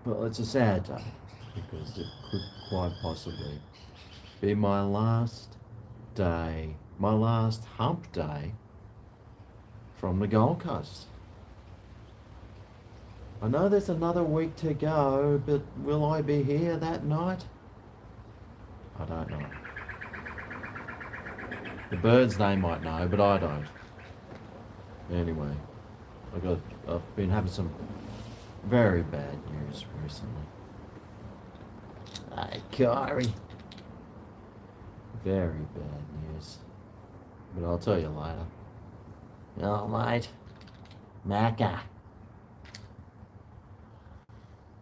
Well, it's a sad day because it could quite possibly be my last day, my last hump day from the Gold Coast. I know there's another week to go, but will I be here that night? I don't know. The birds, they might know, but I don't. Anyway, I've been having some very bad news recently. Hey, Kyrie. Very bad news. But I'll tell you later. Oh, mate. Macca.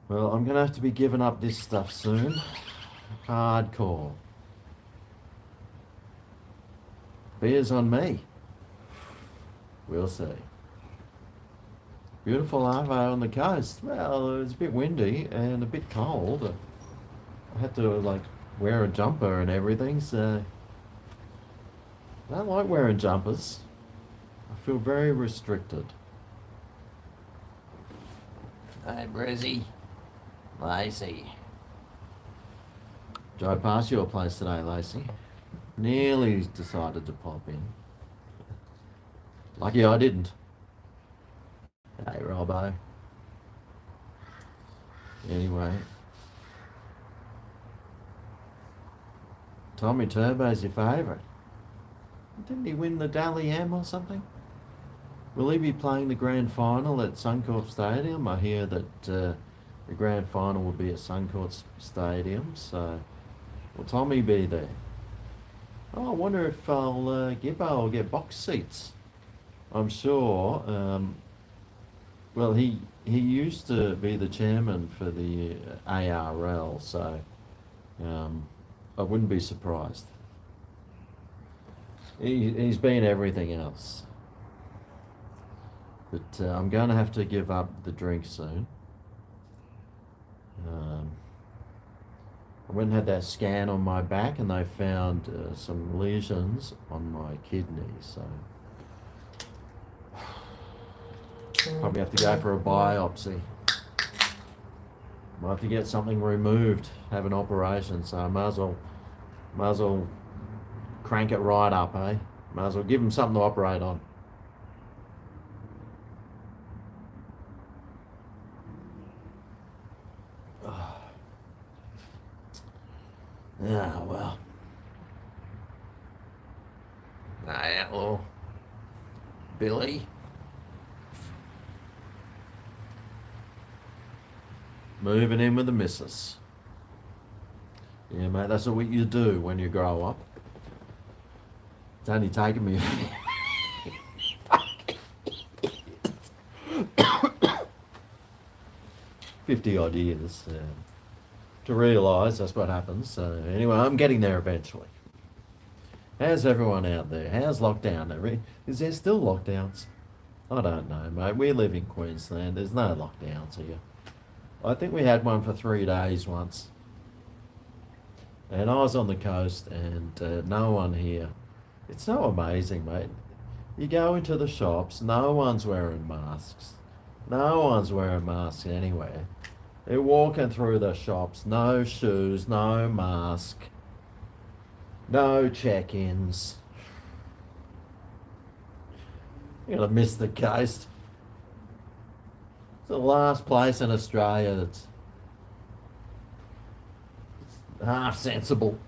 Well, I'm going to have to be giving up this stuff soon. Hardcore. Beers on me. We'll see. Beautiful arvo on the coast. Well, it was a bit windy and a bit cold. I had to wear a jumper and everything, so I don't like wearing jumpers. I feel very restricted. Hey, Brizzy. Lacey. Drove past your place today, Lacey. Nearly decided to pop in. Lucky I didn't. Hey, Robbo. Anyway. Tommy Turbo's your favourite. Didn't he win the Dally M or something? Will he be playing the grand final at Suncorp Stadium? I hear that the grand final will be at Suncorp Stadium, so will Tommy be there? Oh, I wonder if Gibbo will get box seats. I'm sure. Well, he used to be the chairman for the ARL, so I wouldn't be surprised. He's been everything else. But I'm going to have to give up the drink soon. I went and had that scan on my back and they found some lesions on my kidneys, so probably have to go for a biopsy. Might have to get something removed, have an operation, so I might as well crank it right up, eh? Might as well give him something to operate on. Ah, well. Hello, Billy. Moving in with the missus. Yeah, mate, that's what you do when you grow up. It's only taken me 50 odd years to realise that's what happens. So anyway, I'm getting there eventually. How's everyone out there? How's lockdown? Is there still lockdowns? I don't know, mate. We live in Queensland. There's no lockdowns here. I think we had one for 3 days once. And I was on the coast and no one here. It's so amazing, mate. You go into the shops, no one's wearing masks. No one's wearing masks anywhere. They're walking through the shops, no shoes, no mask, no check-ins. You're gonna miss the coast. It's the last place in Australia that's half sensible.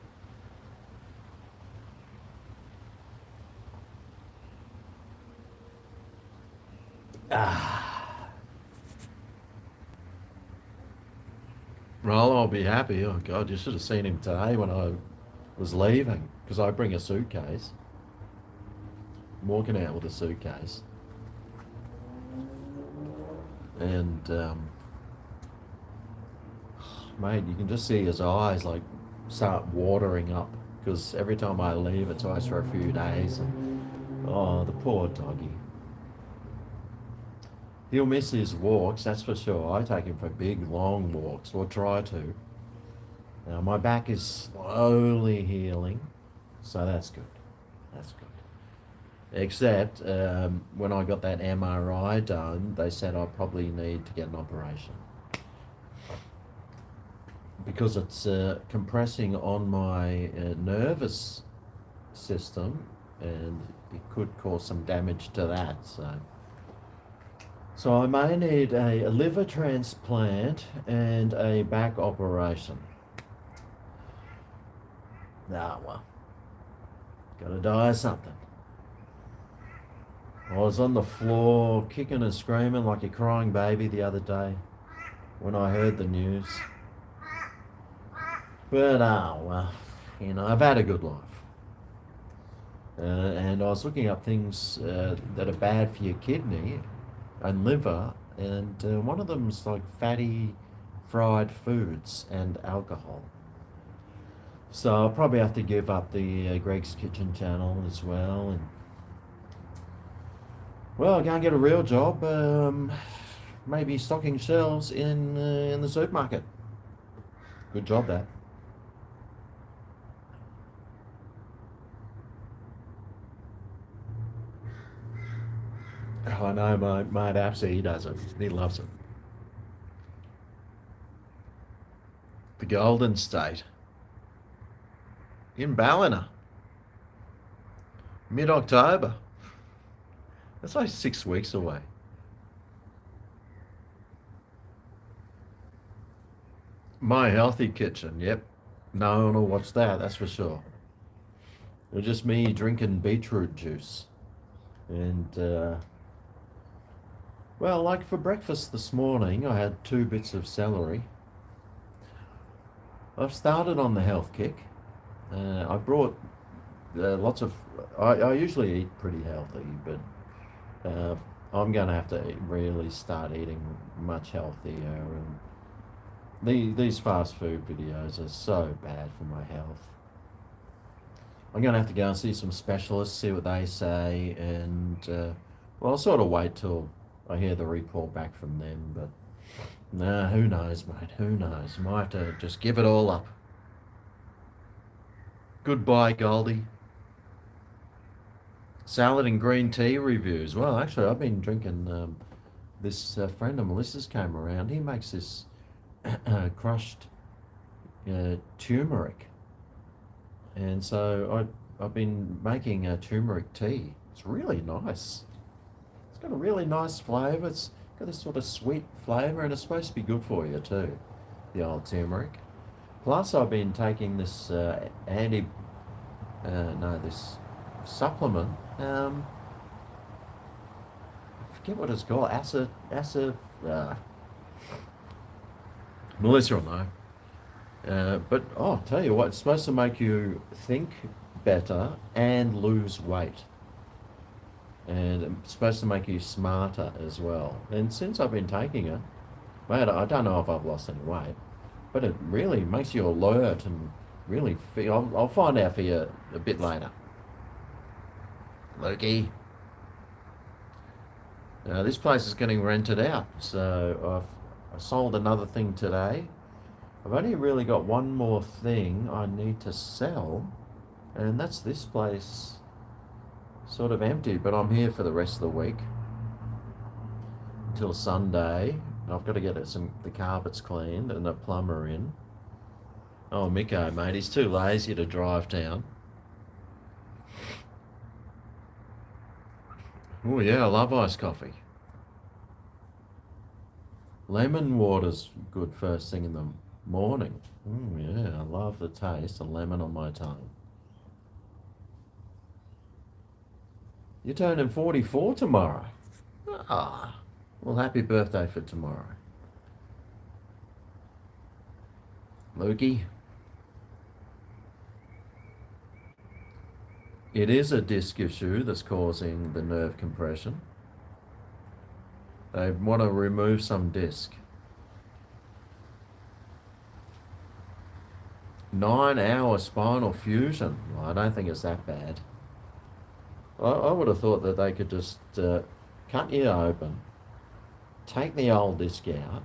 Well, I'll be happy. Oh God, you should have seen him today when I was leaving because I bring a suitcase. I'm walking out with a suitcase, and mate, you can just see his eyes start watering up because every time I leave, it's always for a few days. And, oh, the poor doggy. He'll miss his walks, that's for sure. I take him for big, long walks, or try to. Now, my back is slowly healing, so that's good. That's good. Except when I got that MRI done, they said I probably need to get an operation. because it's compressing on my nervous system, and it could cause some damage to that. So I may need a liver transplant and a back operation. Ah, well, gotta die of something. I was on the floor kicking and screaming like a crying baby the other day when I heard the news. But, well, I've had a good life. And I was looking up things that are bad for your kidney and liver, and one of them's like fatty fried foods and alcohol. So I'll probably have to give up the Greg's Kitchen channel as well. And well, I can't get a real job. Maybe stocking shelves in the supermarket. Good job, that. Oh, I know my mate Apsy, he does it. He loves it. The Golden State. In Ballina. Mid-October. That's like 6 weeks away. My Healthy Kitchen, yep. No one will watch that, that's for sure. It's just me drinking beetroot juice. And, well, like for breakfast this morning, I had 2 bits of celery. I've started on the health kick. I brought lots of. I usually eat pretty healthy, but I'm going to have to really start eating much healthier. And these fast food videos are so bad for my health. I'm going to have to go and see some specialists, see what they say, and well, I'll sort of wait till I hear the report back from them. But nah, who knows, mate? Who knows? Might have to just give it all up. Goodbye, Goldie. Salad and green tea reviews. Well, actually, I've been drinking. This friend of Melissa's came around. He makes this crushed turmeric, and so I've been making a turmeric tea. It's really nice. It's got a really nice flavour. It's got this sort of sweet flavour, and it's supposed to be good for you too. The old turmeric. Plus, I've been taking this this supplement. I forget what it's called. Acid. Melissa will know. But I'll tell you what, it's supposed to make you think better and lose weight. And it's supposed to make you smarter as well. And since I've been taking it, mate, I don't know if I've lost any weight, but it really makes you alert and really feel. I'll find out for you a bit later. Loki. This place is getting rented out, so I sold another thing today. I've only really got one more thing I need to sell, and that's this place, sort of empty, but I'm here for the rest of the week until Sunday. I've got to get the carpets cleaned and a plumber in. Oh, Miko, mate, he's too lazy to drive down. Oh yeah, I love iced coffee. Lemon water's good first thing in the morning. Oh yeah, I love the taste of lemon on my tongue. You're turning 44 tomorrow. Ah, well, happy birthday for tomorrow. Lukey. It is a disc issue that's causing the nerve compression. They want to remove some disc. 9-hour spinal fusion. Well, I don't think it's that bad. I would have thought that they could just cut you open, take the old disc out,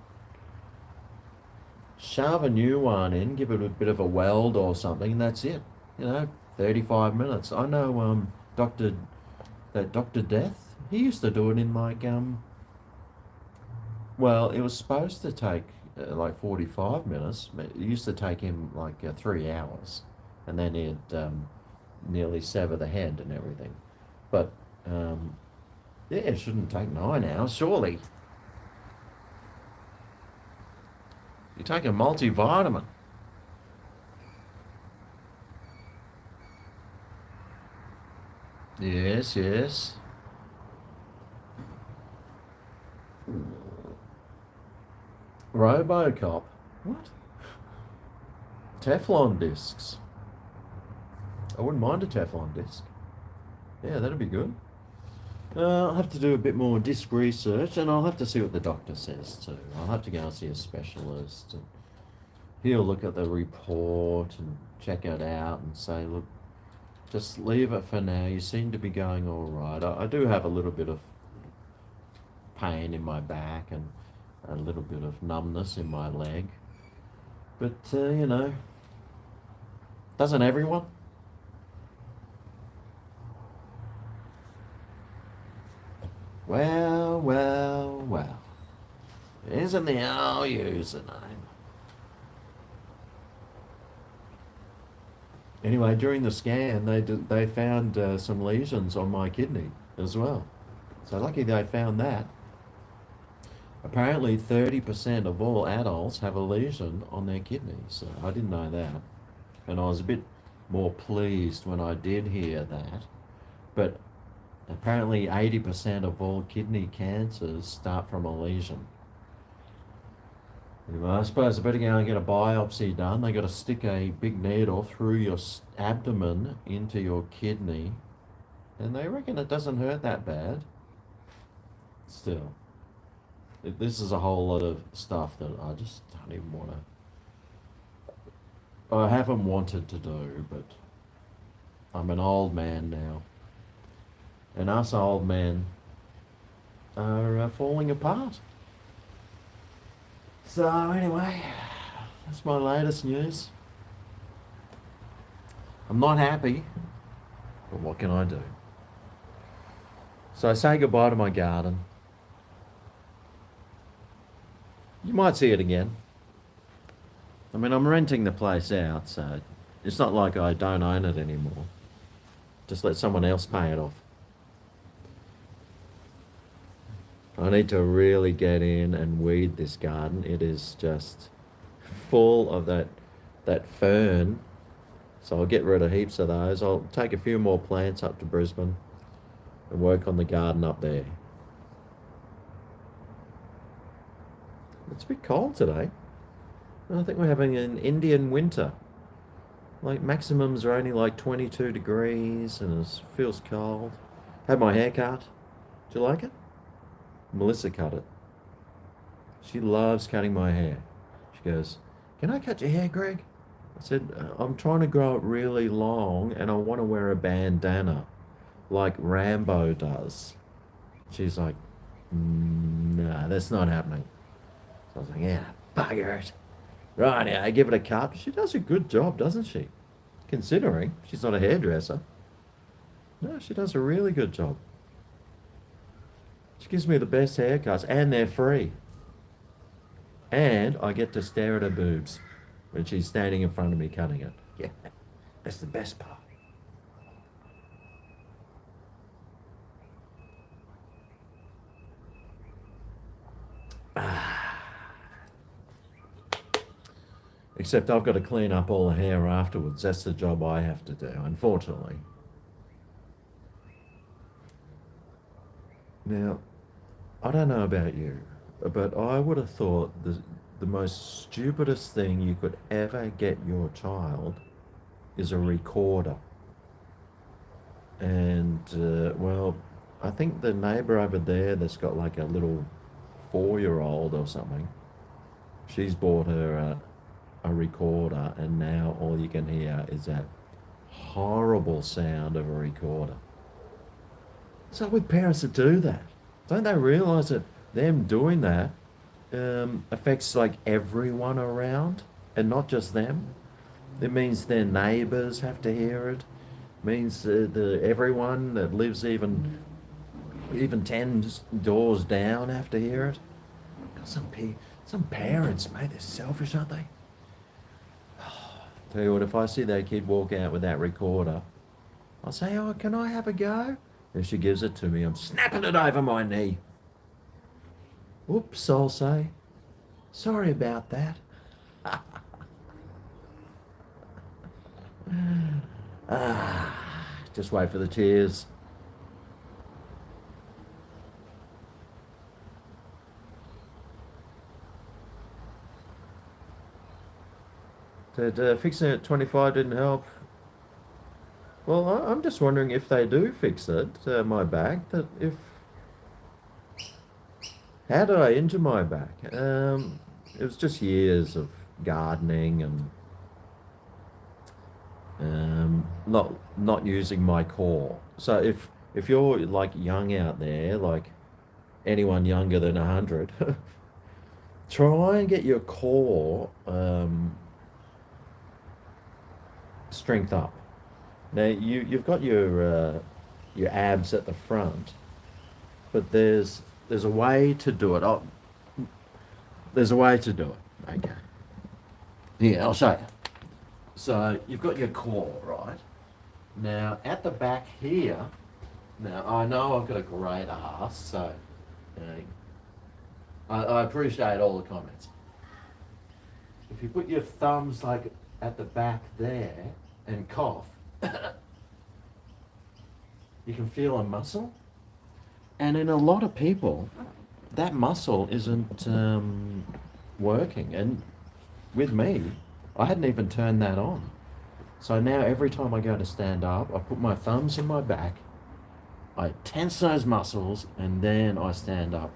shove a new one in, give it a bit of a weld or something, and that's it. 35 minutes. I know Dr. Death, he used to do it in like, well, it was supposed to take like 45 minutes. It used to take him like 3 hours, and then he'd nearly sever the head and everything. But yeah, it shouldn't take 9 hours, surely. You take a multivitamin. Yes, yes. Robocop. What? Teflon discs. I wouldn't mind a Teflon disc. Yeah, that'd be good. I'll have to do a bit more disc research, and I'll have to see what the doctor says too. I'll have to go and see a specialist, and he'll look at the report and check it out and say, look, just leave it for now. You seem to be going all right. I do have a little bit of pain in my back and a little bit of numbness in my leg. But, doesn't everyone? Well, well, well. Isn't the old username? Anyway, during the scan, they found some lesions on my kidney as well. So lucky they found that. Apparently 30% of all adults have a lesion on their kidney. So I didn't know that. And I was a bit more pleased when I did hear that. But apparently 80% of all kidney cancers start from a lesion. Anyway, I suppose I better go and get a biopsy done. They got to stick a big needle through your abdomen into your kidney, and they reckon it doesn't hurt that bad. Still, this is a whole lot of stuff that I just don't even want to. I haven't wanted to do, but I'm an old man now, and us old men are falling apart. So anyway, that's my latest news. I'm not happy, but what can I do? So I say goodbye to my garden. You might see it again. I mean, I'm renting the place out, so it's not like I don't own it anymore. Just let someone else pay it off. I need to really get in and weed this garden. It is just full of that fern. So I'll get rid of heaps of those. I'll take a few more plants up to Brisbane and work on the garden up there. It's a bit cold today. I think we're having an Indian winter. Like maximums are only like 22 degrees and it feels cold. Had my hair cut. Do you like it? Melissa cut it. She loves cutting my hair. She goes, "Can I cut your hair, Greg?" I said, "I'm trying to grow it really long and I want to wear a bandana like Rambo does." She's like, "No, that's not happening." So I was like, "Yeah, bugger it. Right, yeah, I give it a cut." She does a good job, doesn't she? Considering she's not a hairdresser. No, she does a really good job. She gives me the best haircuts, and they're free. And I get to stare at her boobs when she's standing in front of me cutting it. Yeah, that's the best part. Except I've got to clean up all the hair afterwards. That's the job I have to do, unfortunately. Now, I don't know about you, but I would have thought the most stupidest thing you could ever get your child is a recorder. And, well, I think the neighbour over there that's got like a little 4-year-old or something, she's bought her a recorder, and now all you can hear is that horrible sound of a recorder. So with parents that do that, don't they realise that them doing that affects like everyone around and not just them? It means their neighbours have to hear it. It means everyone that lives even 10 doors down have to hear it. Some parents, mate, they're selfish, aren't they? Tell you what, if I see that kid walk out with that recorder, I'll say, oh, can I have a go? If she gives it to me, I'm snapping it over my knee. Oops, I'll say. Sorry about that. Just wait for the tears. That fixing it at 25 didn't help. Well, I'm just wondering if they do fix it, my back, that if... How did I injure my back? It was just years of gardening and not using my core. So if you're like young out there, like anyone younger than 100, try and get your core strength up. Now you've got your abs at the front, but there's a way to do it. Oh, there's a way to do it. Okay. Yeah, I'll show you. So you've got your core, right? Now at the back here, now I know I've got a great ass, so I appreciate all the comments. If you put your thumbs like at the back there and cough, you can feel a muscle. And in a lot of people, that muscle isn't working. And with me, I hadn't even turned that on. So now every time I go to stand up, I put my thumbs in my back, I tense those muscles, and then I stand up.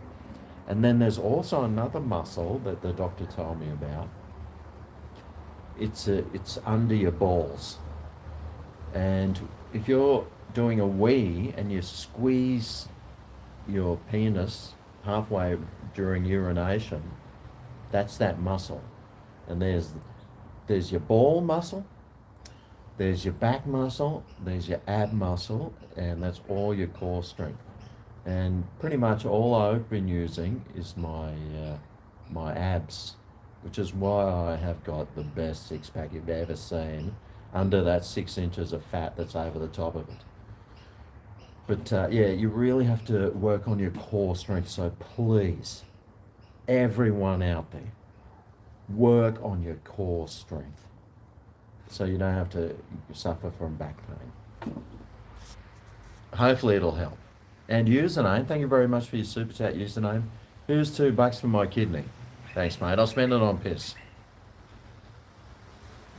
And then there's also another muscle that the doctor told me about. It's under your balls. And if you're doing a wee and you squeeze your penis halfway during urination, that's that muscle. And there's your ball muscle, there's your back muscle, there's your ab muscle, and that's all your core strength. And pretty much all I've been using is my abs, which is why I have got the best six-pack you've ever seen, under that 6 inches of fat that's over the top of it. But yeah, you really have to work on your core strength. So please, everyone out there, work on your core strength so you don't have to suffer from back pain. Hopefully it'll help. And username, thank you very much for your super chat username. Here's $2 for my kidney. Thanks, mate. I'll spend it on piss.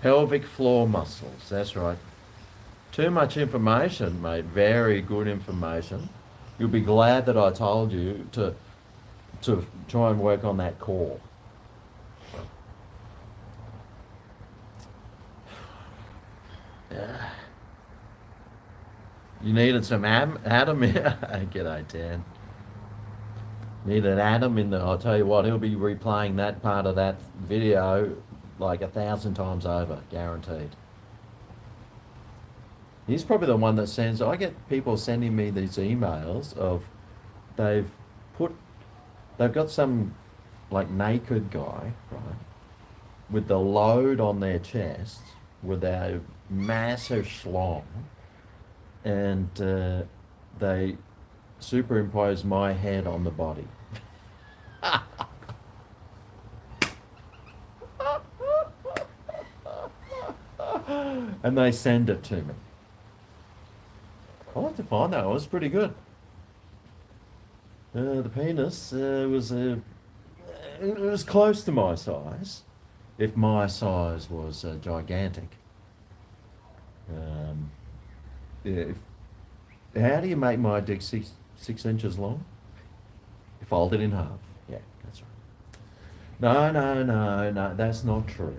Pelvic floor muscles, that's right. Too much information, mate. Very good information. You'll be glad that I told you to try and work on that core. You needed some Adam in... G'day, Dan. Needed Adam in there. I'll tell you what, he'll be replaying that part of that video like 1,000 times over, guaranteed. He's probably the one that sends... I get people sending me these emails of they've got some like naked guy, right, with the load on their chest with a massive schlong, and they superimpose my head on the body. And they send it to me. I like to find that. It was pretty good. The penis it was close to my size, if my size was gigantic. Yeah, how do you make my dick six inches long? You fold it in half. Yeah, that's right. No, that's not true.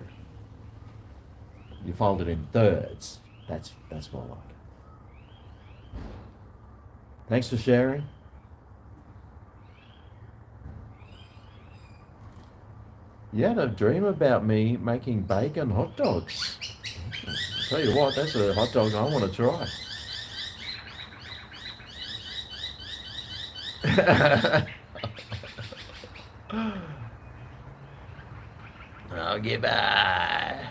You fold it in thirds. That's more like it. Thanks for sharing. You had a dream about me making bacon hot dogs. Tell you what, that's a hot dog I want to try. Oh, goodbye.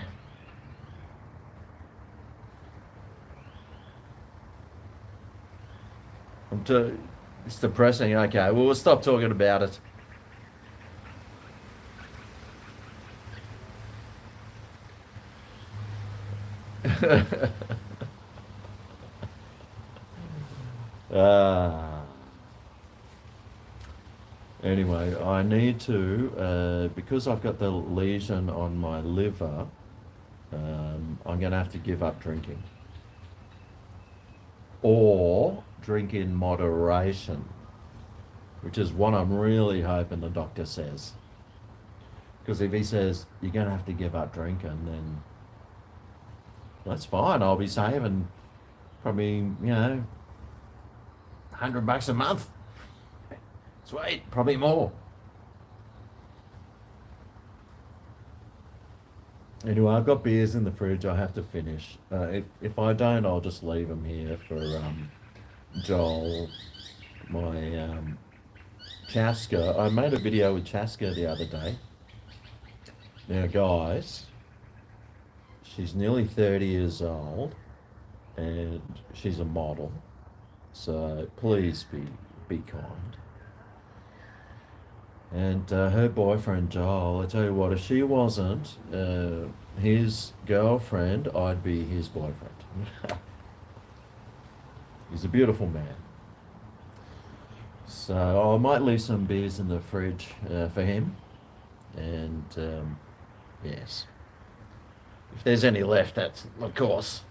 It's depressing. Okay, well, we'll stop talking about it. Ah. Anyway, I need to, because I've got the lesion on my liver, I'm going to have to give up drinking. Or drink in moderation, which is what I'm really hoping the doctor says. Because if he says, you're going to have to give up drinking, then that's fine. I'll be saving probably, $100 a month. Sweet, probably more. Anyway, I've got beers in the fridge I have to finish. If I don't, I'll just leave them here for Joel, my Chaska. I made a video with Chaska the other day. Now, guys, she's nearly 30 years old and she's a model. So please be kind. And her boyfriend Joel, I tell you what, if she wasn't his girlfriend, I'd be his boyfriend. He's a beautiful man. So I might leave some beers in the fridge for him. And yes, if there's any left, that's, of course,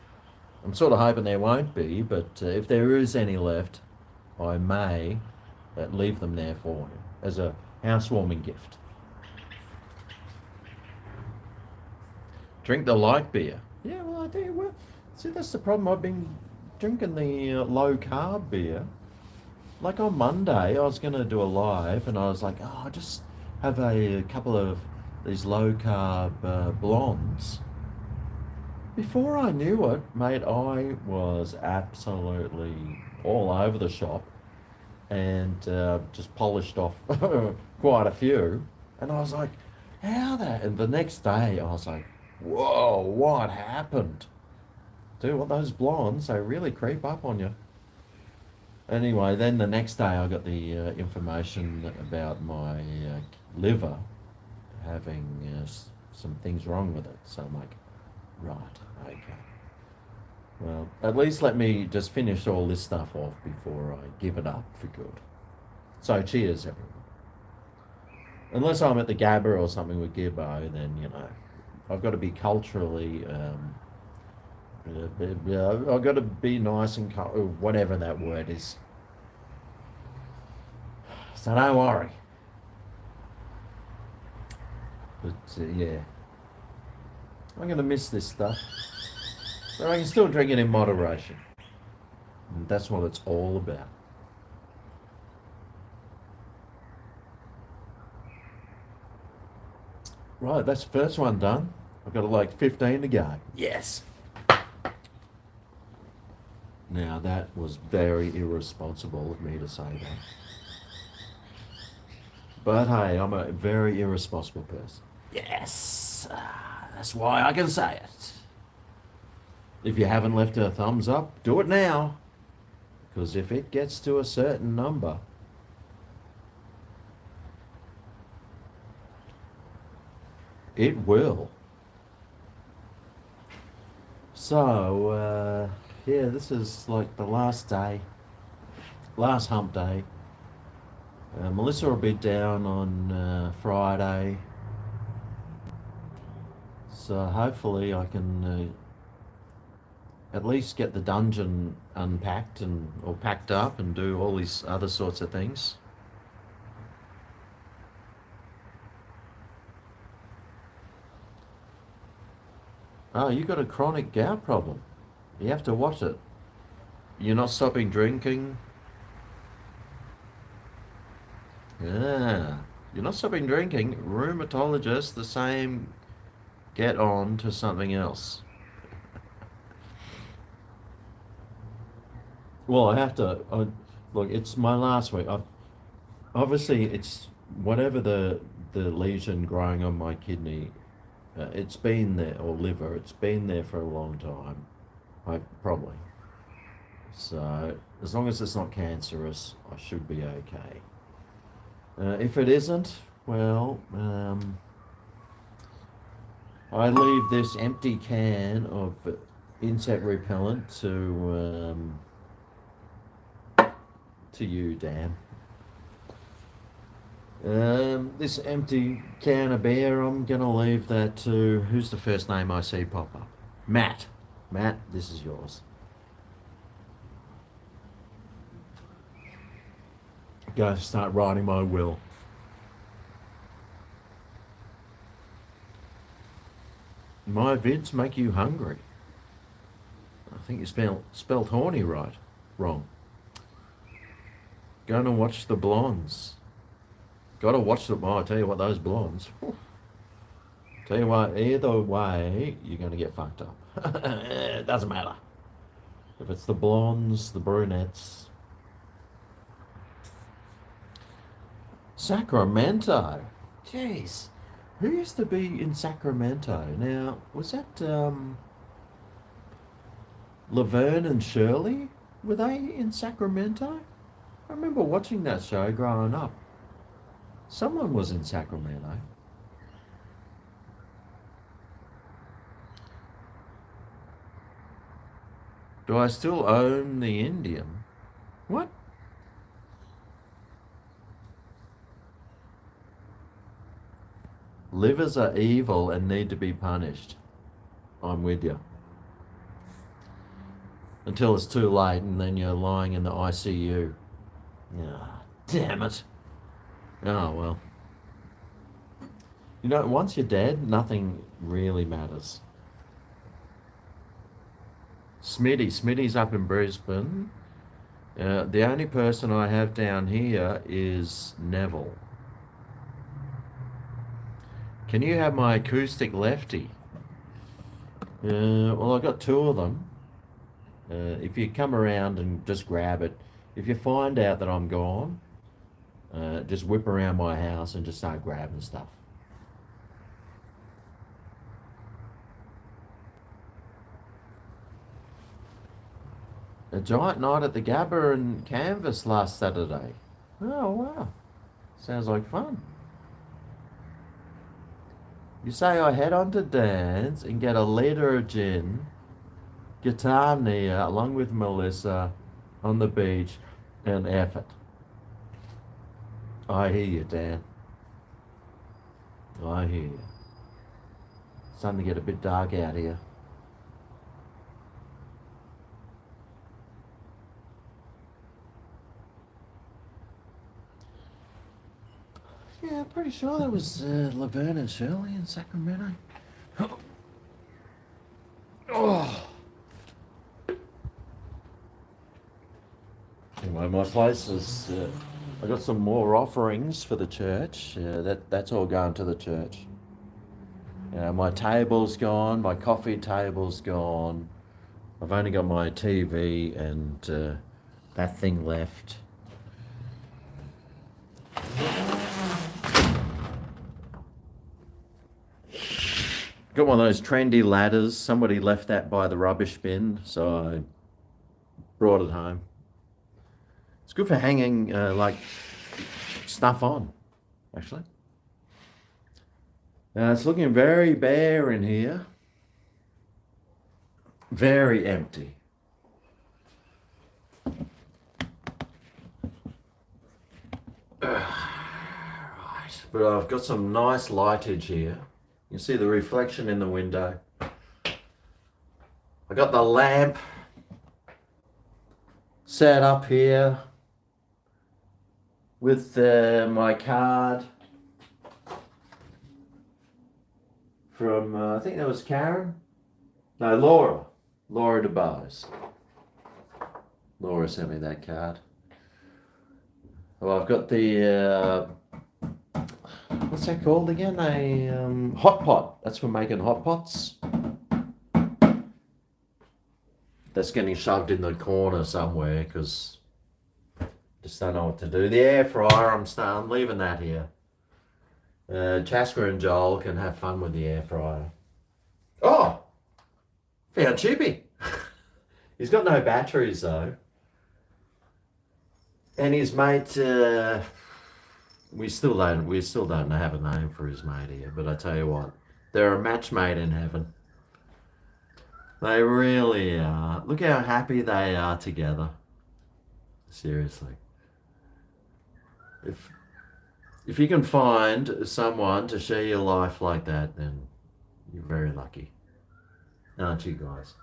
I'm sort of hoping there won't be, but if there is any left, I may leave them there for him as a housewarming gift. Drink the light beer. Yeah, well, I tell you what. See, that's the problem. I've been drinking the low carb beer. Like on Monday, I was going to do a live, and I was like, oh, I'll just have a couple of these low carb blondes. Before I knew it, mate, I was absolutely all over the shop and just polished off quite a few. And I was like, how that? And the next day, I was like, whoa, what happened? Dude, what those blondes, they really creep up on you. Anyway, then the next day I got the information about my liver having some things wrong with it. So I'm like, right, okay. Well, at least let me just finish all this stuff off before I give it up for good. So cheers, everyone. Unless I'm at the Gabba or something with Gibbo, then, I've got to be culturally, I've got to be nice and, whatever that word is. So don't worry. But, yeah. I'm going to miss this stuff. But I can still drink it in moderation. And that's what it's all about. Right, that's the first one done. I've got like 15 to go. Yes. Now that was very irresponsible of me to say that. But hey, I'm a very irresponsible person. Yes. That's why I can say it. If you haven't left a thumbs up, do it now. Because if it gets to a certain number, it will. So, yeah, this is like the last day, last hump day. Melissa will be down on Friday. So hopefully I can at least get the dungeon unpacked or packed up and do all these other sorts of things. Oh, you got a chronic gout problem. You have to watch it. You're not stopping drinking. Yeah, you're not stopping drinking. Rheumatologist, the same. Get on to something else. Well, I have to. Look, it's my last week. Obviously, it's whatever the lesion growing on my kidney It's been there, or liver, it's been there for a long time. Probably. So, as long as it's not cancerous, I should be okay. If it isn't, well, I leave this empty can of insect repellent to you, Dan. This empty can of beer, I'm gonna leave that to, who's the first name I see pop up? Matt. Matt, this is yours. Go start writing my will. My vids make you hungry. I think you spelled horny wrong. Gonna watch the blondes. Gotta watch them. Oh, I tell you what, those blondes. Whew. Tell you what, either way, you're gonna get fucked up. It doesn't matter. If it's the blondes, the brunettes. Sacramento. Jeez. Who used to be in Sacramento? Now, was that Laverne and Shirley? Were they in Sacramento? I remember watching that show growing up. Someone was in Sacramento. Do I still own the Indian? What? Livers are evil and need to be punished. I'm with you. Until it's too late and then you're lying in the ICU. Ah, damn it. Oh, well. You know, once you're dead, nothing really matters. Smitty's up in Brisbane. The only person I have down here is Neville. Can you have my acoustic lefty? Well, I've got two of them. If you come around and just grab it, if you find out that I'm gone, just whip around my house and just start grabbing stuff. A giant night at the Gabba and Canvas last Saturday. Oh, wow. Sounds like fun. You say I head on to Dan's and get a litre of gin, guitar Nia, along with Melissa, on the beach, and effort. I hear you, Dan. I hear you. It's starting to get a bit dark out here. Yeah, I'm pretty sure that was Laverne and Shirley in Sacramento. Oh. Anyway, my place is. I got some more offerings for the church. That's all going to the church. My table's gone. My coffee table's gone. I've only got my TV and that thing left. Got one of those trendy ladders. Somebody left that by the rubbish bin, so I brought it home. It's good for hanging like stuff on, actually. It's looking very bare in here. Very empty. Right, but I've got some nice lightage here. You can see the reflection in the window. I got the lamp set up here with my card from, I think that was Karen? No, Laura DeBose. Laura sent me that card. Well, I've got the, what's that called again? A hot pot. That's for making hot pots. That's getting shoved in the corner somewhere because just don't know what to do. The air fryer, I'm leaving that here. Chaska and Joel can have fun with the air fryer. Oh, found Chippy. He's got no batteries though. And his mate, we still don't have a name for his mate here. But I tell you what, they're a match made in heaven. They really are. Look how happy they are together. Seriously. If you can find someone to share your life like that, then you're very lucky, aren't you guys?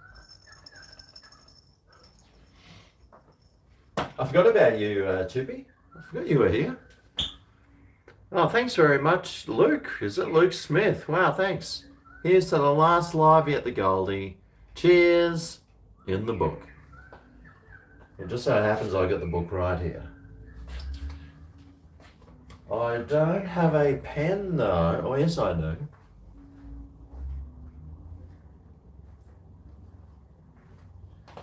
I forgot about you, Chippy. I forgot you were here. Oh, thanks very much, Luke. Is it Luke Smith? Wow, thanks. Here's to the last live at the Goldie. Cheers in the book. It just so happens I got the book right here. I don't have a pen though. Oh, yes, I do.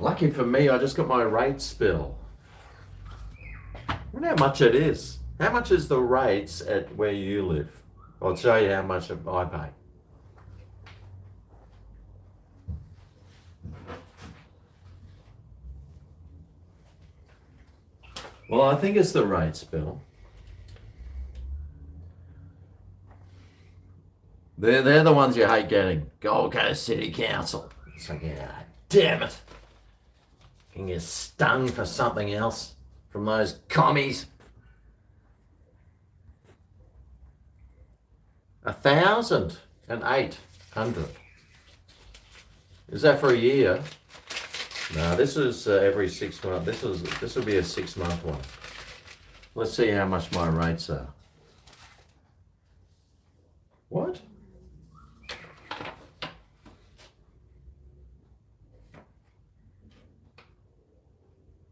Lucky for me, I just got my rates bill. I wonder how much it is. How much is the rates at where you live? I'll show you how much I pay. Well, I think it's the rates bill. They're the ones you hate getting. Gold Coast City Council. It's like, yeah, damn it. Can get stung for something else from those commies. 1,800. Is that for a year? No, this is every 6 months. This will be a 6-month one. Let's see how much my rates are. What?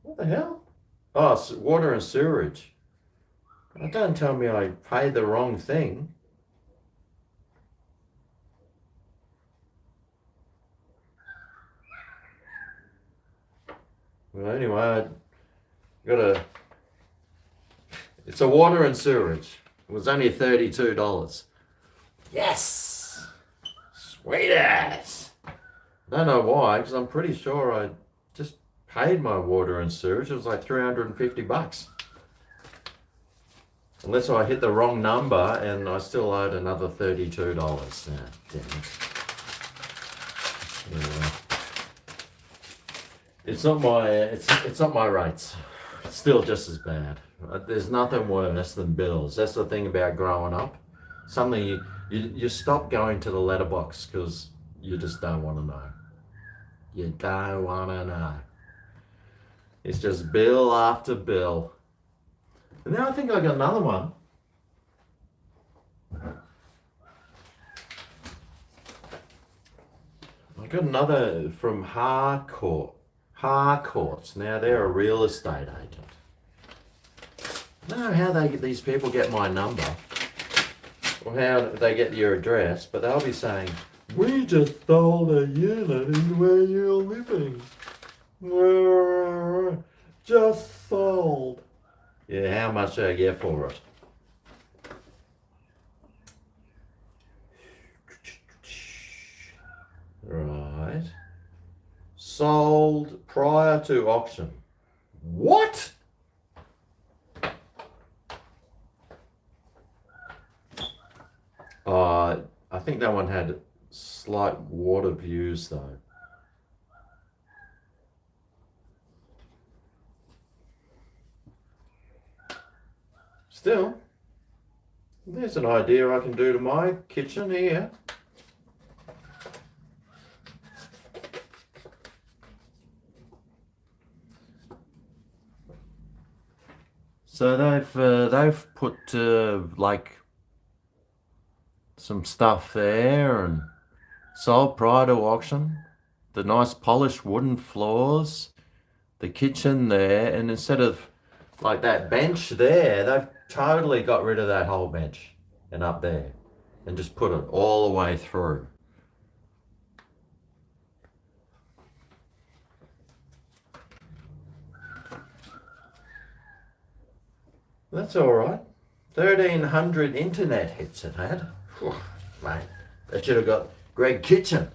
What the hell? Oh, water and sewerage. Don't tell me I paid the wrong thing. Well, anyway, it's a water and sewerage. It was only $32. Yes! Sweet ass! I don't know why, because I'm pretty sure I just paid my water and sewage. It was like $350. Unless I hit the wrong number and I still owed another $32. Ah, damn it. Anyway. It's not my rates. It's still just as bad. There's nothing worse than bills. That's the thing about growing up. Suddenly you stop going to the letterbox because you just don't want to know. You don't want to know. It's just bill after bill. And now I think I got another one. I got another from Harcourt. Now they're a real estate agent. I don't know how these people get my number or how they get your address, but they'll be saying, "We just sold a unit in where you're living. Just sold." Yeah, how much do I get for it? Right. Sold prior to auction. What? I think that one had slight water views though. Still, there's an idea I can do to my kitchen here. So they've put like some stuff there and sold prior to auction. The nice polished wooden floors, the kitchen there, and instead of like that bench there, they've totally got rid of that whole bench and up there and just put it all the way through. That's all right. 1,300 internet hits it had. Whew, mate, they should have got Greg Kitchen.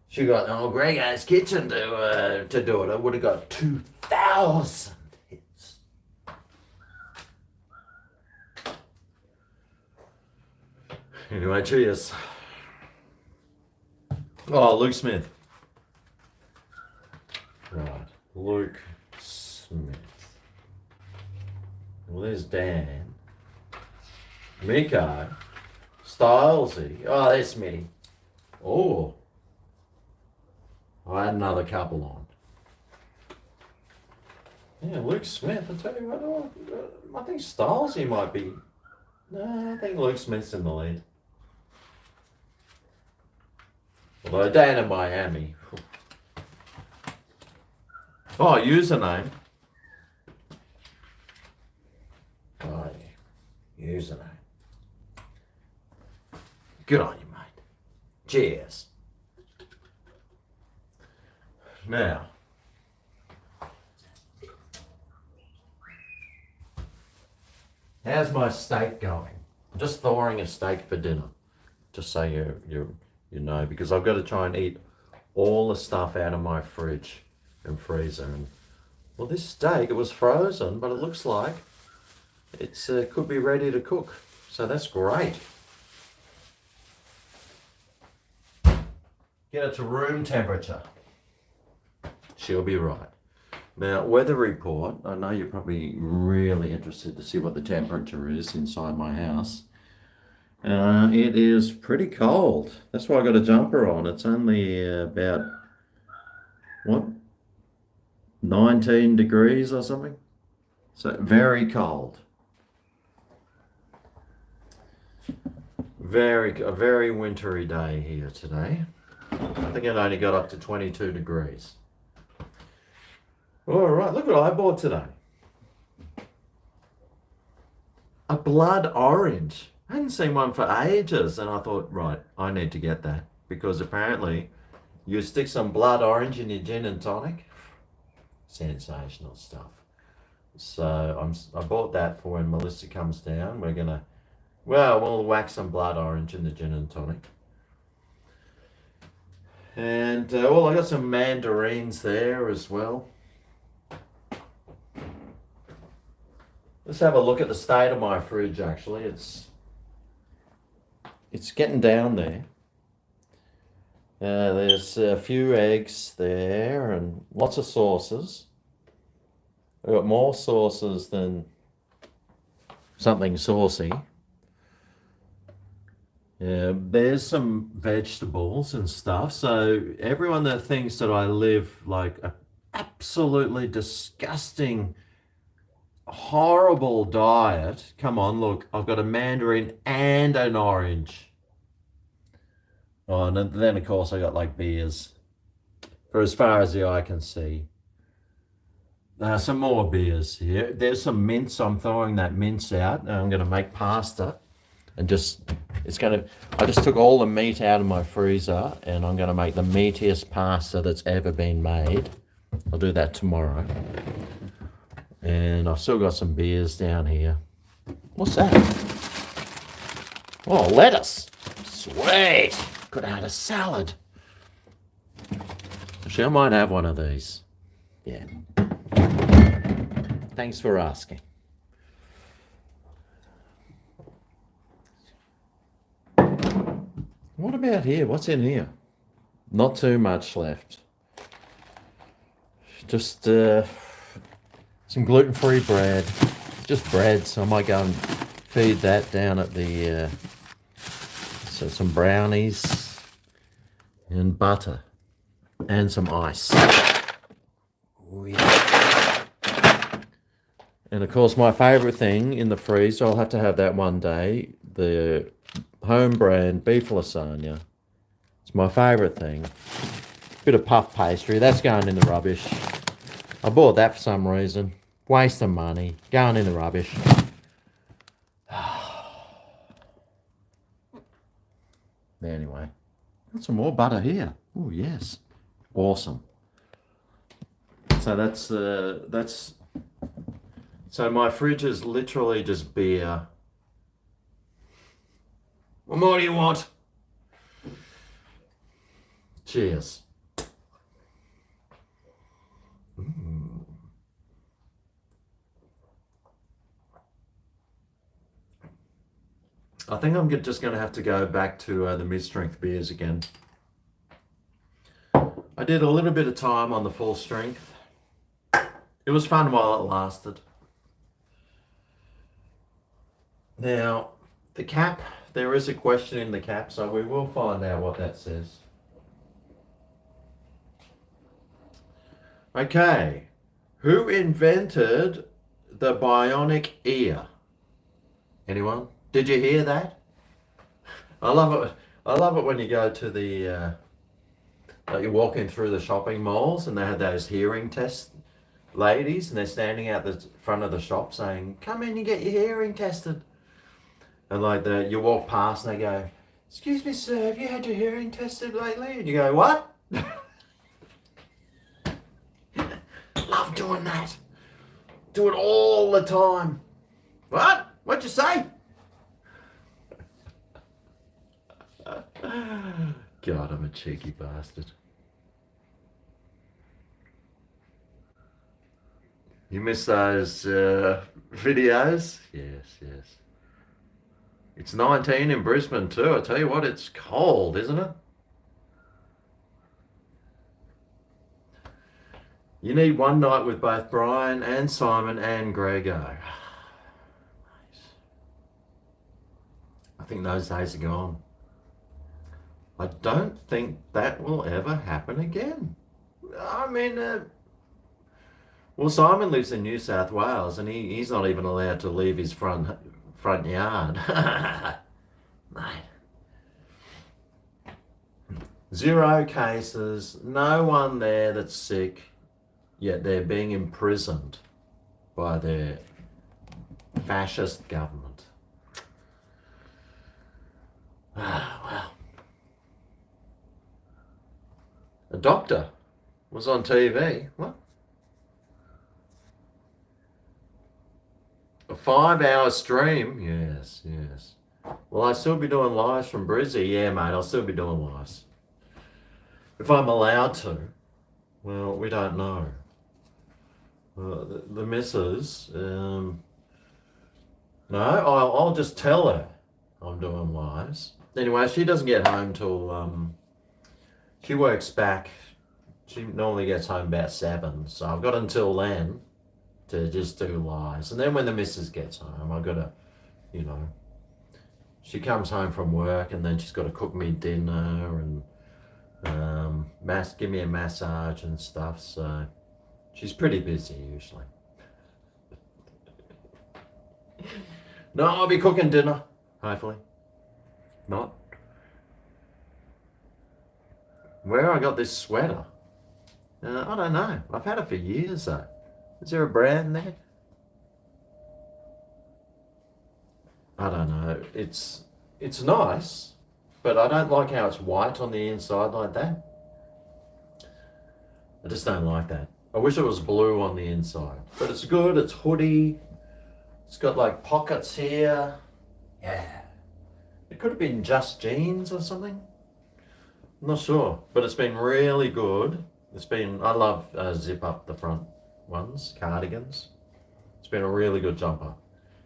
She got GregO's Kitchen to do it. I would have got 2,000 hits. Anyway, cheers. Oh, Luke Smith. Right, Luke Smith. Well, there's Dan. Miko. Stylesy. Oh, there's Smitty. Oh. I had another couple on. Yeah, Luke Smith. I tell you what, I think Stylesy might be. No, I think Luke Smith's in the lead. Although Dan in Miami. Oh, username. Oh, yeah. Username. Good on you, mate. Cheers. Now, how's my steak going? I'm just thawing a steak for dinner, just so you know, because I've got to try and eat all the stuff out of my fridge and freezer. And well, this steak, it was frozen, but it looks like it's could be ready to cook, so that's great. Get it to room temperature. She'll be right. Now, weather report. I know you're probably really interested to see what the temperature is inside my house. It is pretty cold. That's why I got a jumper on. It's only about, what, 19 degrees or something. So very cold. A very wintry day here today. I think it only got up to 22 degrees. All right, look what I bought today. A blood orange. I hadn't seen one for ages, and I thought, right, I need to get that, because apparently you stick some blood orange in your gin and tonic. Sensational stuff. So I bought that for when Melissa comes down. We'll whack some blood orange in the gin and tonic. And I got some mandarins there as well. Let's have a look at the state of my fridge. Actually, it's getting down there. There's a few eggs there and lots of sauces. I've got more sauces than something saucy. Yeah, there's some vegetables and stuff. So everyone that thinks that I live like a absolutely disgusting, horrible diet, come on, look, I've got a mandarin and an orange. Oh, and then of course I got like beers for as far as the eye can see. Some more beers here. There's some mince. I'm throwing that mince out. I'm going to make pasta, and I just took all the meat out of my freezer, and I'm going to make the meatiest pasta that's ever been made. I'll do that tomorrow. And I've still got some beers down here. What's that? Oh, lettuce. Sweet. Could have had a salad. Actually, I might have one of these. Yeah. Thanks for asking. What about here? What's in here? Not too much left. Just some gluten-free bread. Just bread, so I might go and feed that down at the... so some brownies and butter and some ice. Oh, yeah. And of course, my favourite thing in the freezer, I'll have to have that one day, the home brand beef lasagna. It's my favourite thing. Bit of puff pastry, that's going in the rubbish. I bought that for some reason. Waste of money, going in the rubbish. Anyway, got some more butter here. Oh yes, awesome. So that's So my fridge is literally just beer. What more do you want? Cheers. I think I'm just going to have to go back to the mid-strength beers again. I did a little bit of time on the full strength. It was fun while it lasted. Now, the cap, there is a question in the cap, so we will find out what that says. Okay, who invented the bionic ear? Anyone? Did you hear that? I love it. I love it when you go to the, you're walking through the shopping malls and they have those hearing test ladies and they're standing out the front of the shop saying, "Come in and get your hearing tested." And like you walk past and they go, "Excuse me, sir, have you had your hearing tested lately?" And you go, "What?" Love doing that. Do it all the time. What? What'd you say? God, I'm a cheeky bastard. You miss those videos? Yes, yes. It's 19 in Brisbane too. I tell you what, it's cold, isn't it? You need one night with both Brian and Simon and GregO. I think those days are gone. I don't think that will ever happen again. I mean, well, Simon lives in New South Wales and he's not even allowed to leave his front yard. Mate. 0 cases, no one there that's sick, yet they're being imprisoned by their fascist government. Ah, well. A doctor was on TV. What? A 5-hour stream? Yes, yes. Will I still be doing lives from Brizzy? Yeah, mate, I'll still be doing lives. If I'm allowed to. Well, we don't know. The missus, no, I'll just tell her I'm doing lives. Anyway, she doesn't get home till, she works back. She normally gets home about 7, so I've got until then to just do lives. And then when the missus gets home, I've got to, you know, she comes home from work and then she's got to cook me dinner and give me a massage and stuff. So she's pretty busy usually. No, I'll be cooking dinner, hopefully. Not. Where I got this sweater? I don't know. I've had it for years though. Is there a brand there? I don't know. It's nice, but I don't like how it's white on the inside like that. I just don't like that. I wish it was blue on the inside. But it's good, it's hoodie. It's got like pockets here. Yeah. It could have been just jeans or something. I'm not sure, but it's been really good. I love zip up the front ones, cardigans. It's been a really good jumper.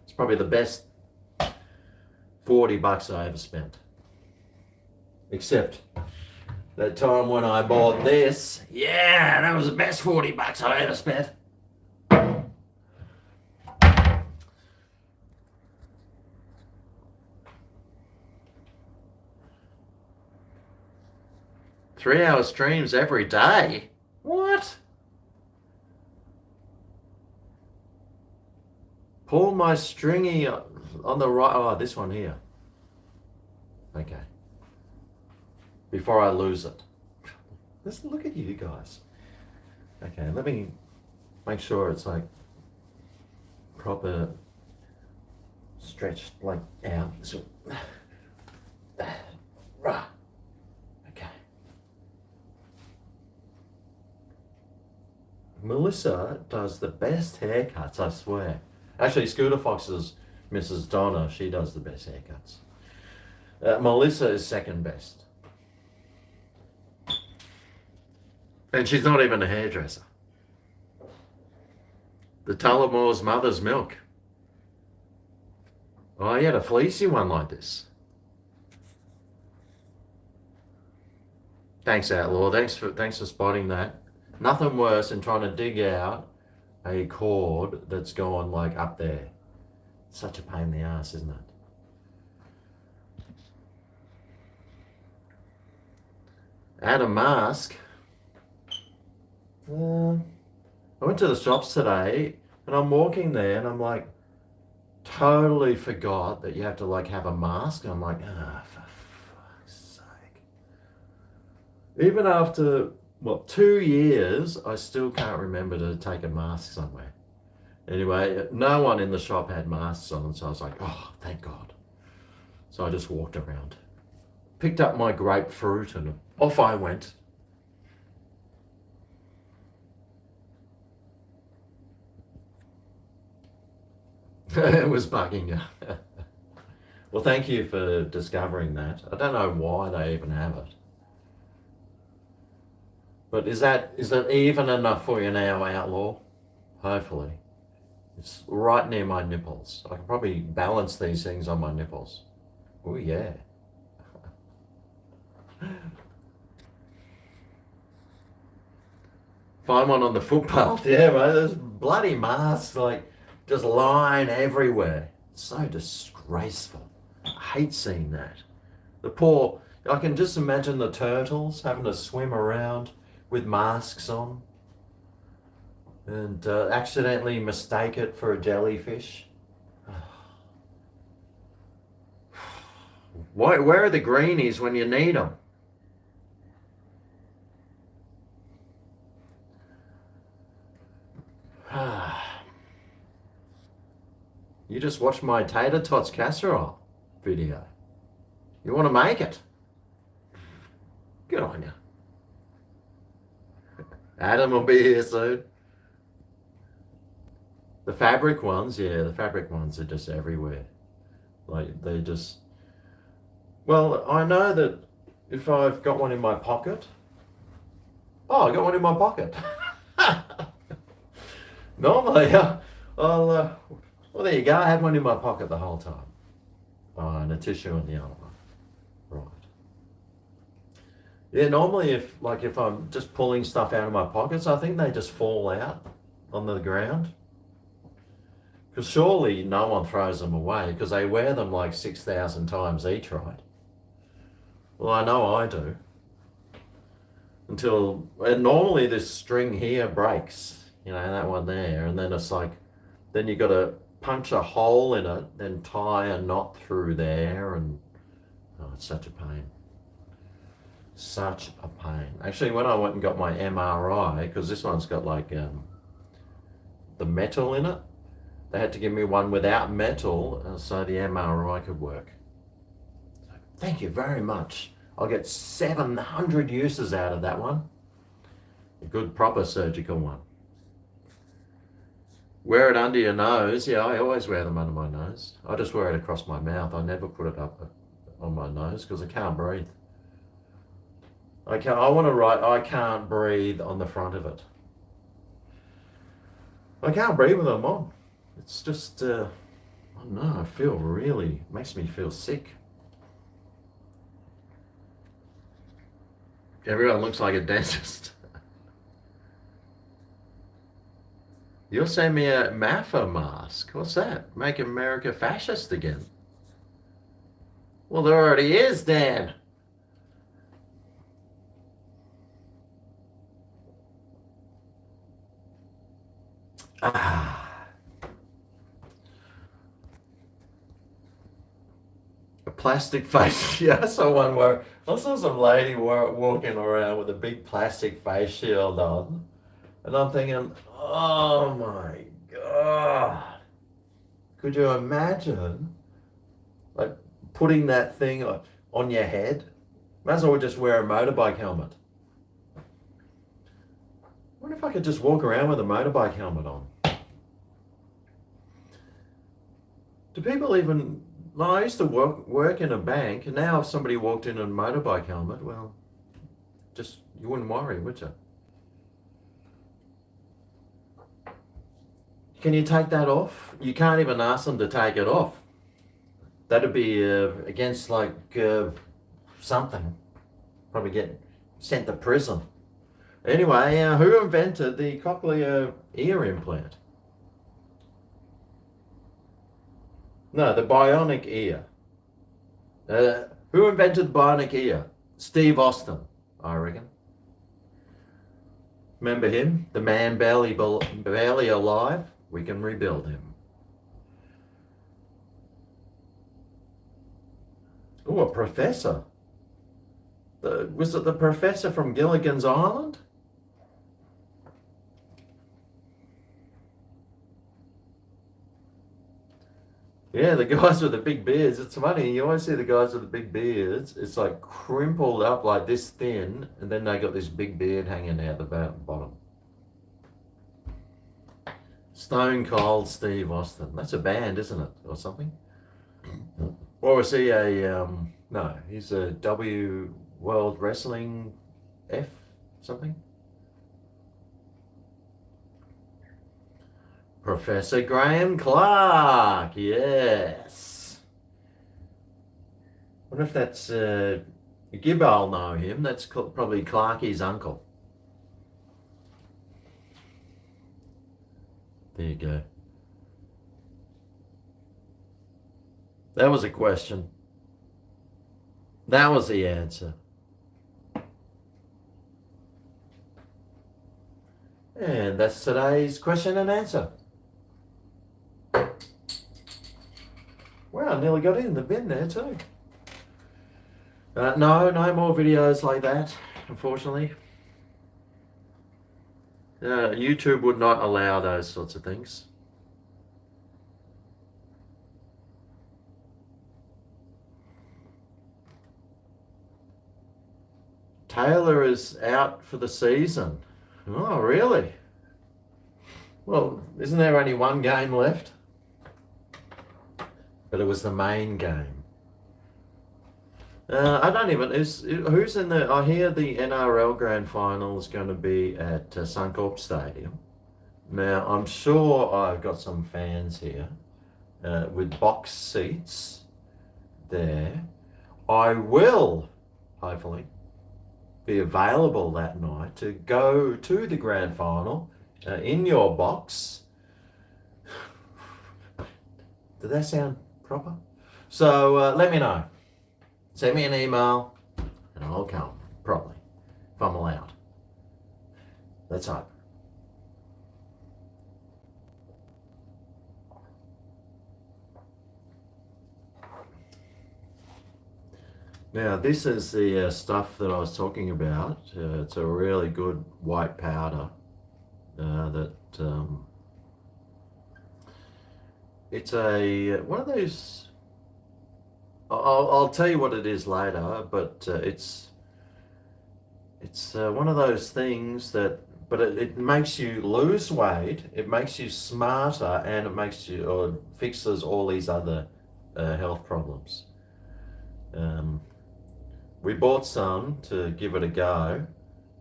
It's probably the best $40 I ever spent. Except that time when I bought this. Yeah, that was the best $40 I ever spent. Three-hour streams every day? What? Pull my stringy on the right. Oh, this one here. Okay. Before I lose it. Let's look at you guys. Okay, let me make sure it's like proper stretched like out. So, right. Okay. Melissa does the best haircuts, I swear. Actually, Scooter Fox's Mrs. Donna, she does the best haircuts. Melissa is second best. And she's not even a hairdresser. The Tullamore's mother's milk. Oh, I had a fleecy one like this. Thanks, Outlaw. Thanks for spotting that. Nothing worse than trying to dig out a cord that's gone like up there. Such a pain in the ass, isn't it? Add a mask. I went to the shops today and I'm walking there and I'm like, totally forgot that you have to like have a mask. I'm like, for fuck's sake. Even after, 2 years, I still can't remember to take a mask somewhere. Anyway, no one in the shop had masks on, so I was like, oh, thank God. So I just walked around, picked up my grapefruit and off I went. It was bugging you. Well, thank you for discovering that. I don't know why they even have it. But is that even enough for you now, Outlaw? Hopefully. It's right near my nipples. I can probably balance these things on my nipples. Oh, yeah. Find one on the footpath. Yeah, mate, there's bloody masks, like, just lying everywhere. It's so disgraceful. I hate seeing that. The poor, I can just imagine the turtles having to swim around with masks on and accidentally mistake it for a jellyfish. Where are the greenies when you need them? You just watched my tater tots casserole video. You want to make it? Good on you. Adam will be here soon. The fabric ones, yeah, the fabric ones are just everywhere. Like, they just... Well, I know that if I've got one in my pocket... Oh, I got one in my pocket. Normally, well, there you go. I had one in my pocket the whole time. Oh, and a tissue in the other one. Right. Yeah, normally if I'm just pulling stuff out of my pockets, I think they just fall out on the ground. Because surely no one throws them away because they wear them like 6,000 times each, right? Well, I know I do. And normally this string here breaks, that one there, and then it's like, then you got to punch a hole in it, then tie a knot through there, and it's such a pain. Such a pain. Actually, when I went and got my MRI, because this one's got like the metal in it, they had to give me one without metal so the MRI could work. Thank you very much. I'll get 700 uses out of that one. A good proper surgical one. Wear it under your nose. Yeah, I always wear them under my nose. I just wear it across my mouth. I never put it up on my nose because I can't breathe. I want to write, I can't breathe on the front of it. I can't breathe with them on. It's just, I don't know, makes me feel sick. Everyone looks like a dentist. You'll send me a MAFA mask. What's that? Make America fascist again. Well, there already is, Dan. A plastic face. Yeah, I saw some lady walking around with a big plastic face shield on. And I'm thinking, oh my God. Could you imagine like putting that thing on your head? Might as well just wear a motorbike helmet. I wonder if I could just walk around with a motorbike helmet on. Do people even... No, I used to work in a bank, and now if somebody walked in on a motorbike helmet, well, just, you wouldn't worry, would you? Can you take that off? You can't even ask them to take it off. That'd be against like something. Probably get sent to prison. Anyway, who invented the cochlear ear implant? No, the bionic ear. Who invented the bionic ear? Steve Austin, I reckon. Remember him? The man barely alive. We can rebuild him. Oh, a professor. Was it the professor from Gilligan's Island? Yeah, the guys with the big beards. It's funny, you always see the guys with the big beards. It's like crimpled up like this thin, and then they got this big beard hanging out the bottom. Stone Cold Steve Austin. That's a band, isn't it? Or something? Or is he a, no, he's a W World Wrestling F something? Professor Graham Clark, yes. I wonder if that's, Gibb'll know him. That's probably Clarky's uncle. There you go. That was a question. That was the answer. And that's today's question and answer. Wow, I nearly got it in the bin there too. No more videos like that, unfortunately. YouTube would not allow those sorts of things. Taylor is out for the season. Oh, really? Well, isn't there only one game left? But it was the main game. I don't even... who's in the... I hear the NRL Grand Final is going to be at Suncorp Stadium. Now, I'm sure I've got some fans here with box seats there. I will, hopefully, be available that night to go to the Grand Final in your box. Did that sound proper? So let me know. Send me an email and I'll come properly if I'm allowed. Let's hope. Now this is the stuff that I was talking about. It's a really good white powder that it's a one of those. I'll tell you what it is later, but it's one of those things that, but it makes you lose weight, it makes you smarter, and it makes you, or fixes all these other health problems. We bought some to give it a go,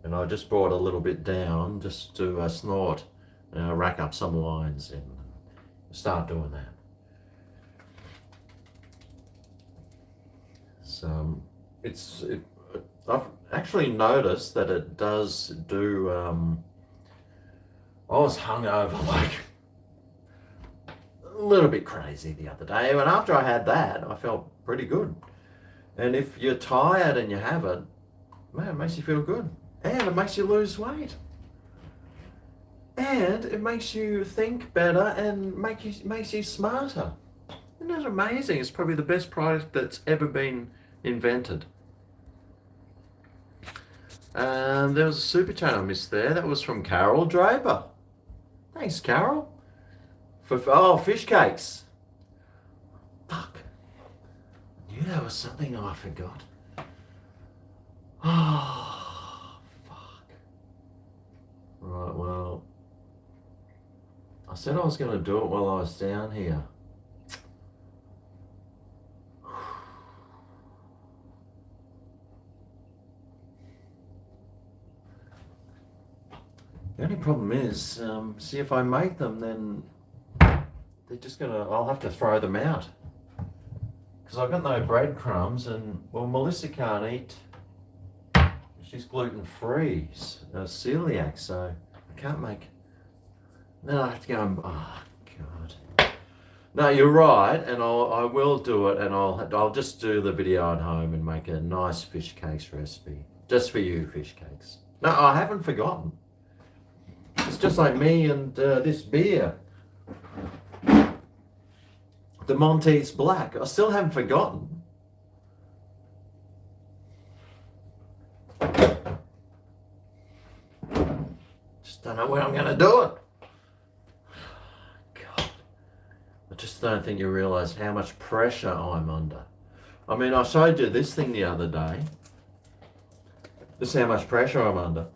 and I just brought a little bit down just to snort, rack up some lines and start doing that. So I've actually noticed that it does do, I was hungover like a little bit crazy the other day, and after I had that, I felt pretty good. And if you're tired and you have it, man, it makes you feel good. And it makes you lose weight. And it makes you think better and makes you smarter. Isn't that amazing? It's probably the best product that's ever been invented. There was a super chat I missed there. That was from Carol Draper. Thanks, Carol. For fish cakes. Fuck. I knew there was something I forgot. Oh, fuck. Right, well, I said I was going to do it while I was down here. The only problem is, see, if I make them, then they're just gonna, I'll have to throw them out. Because I've got no breadcrumbs, and, well, Melissa can't eat. She's gluten-free, celiac, so I can't make. Then I have to go and, oh, God. No, you're right, and I will do it, and I'll just do the video at home and make a nice fish cakes recipe. Just for you, fish cakes. No, I haven't forgotten. It's just like me and this beer. The Monte's Black. I still haven't forgotten. Just don't know when I'm going to do it. God. I just don't think you realise how much pressure I'm under. I mean, I showed you this thing the other day. This is how much pressure I'm under.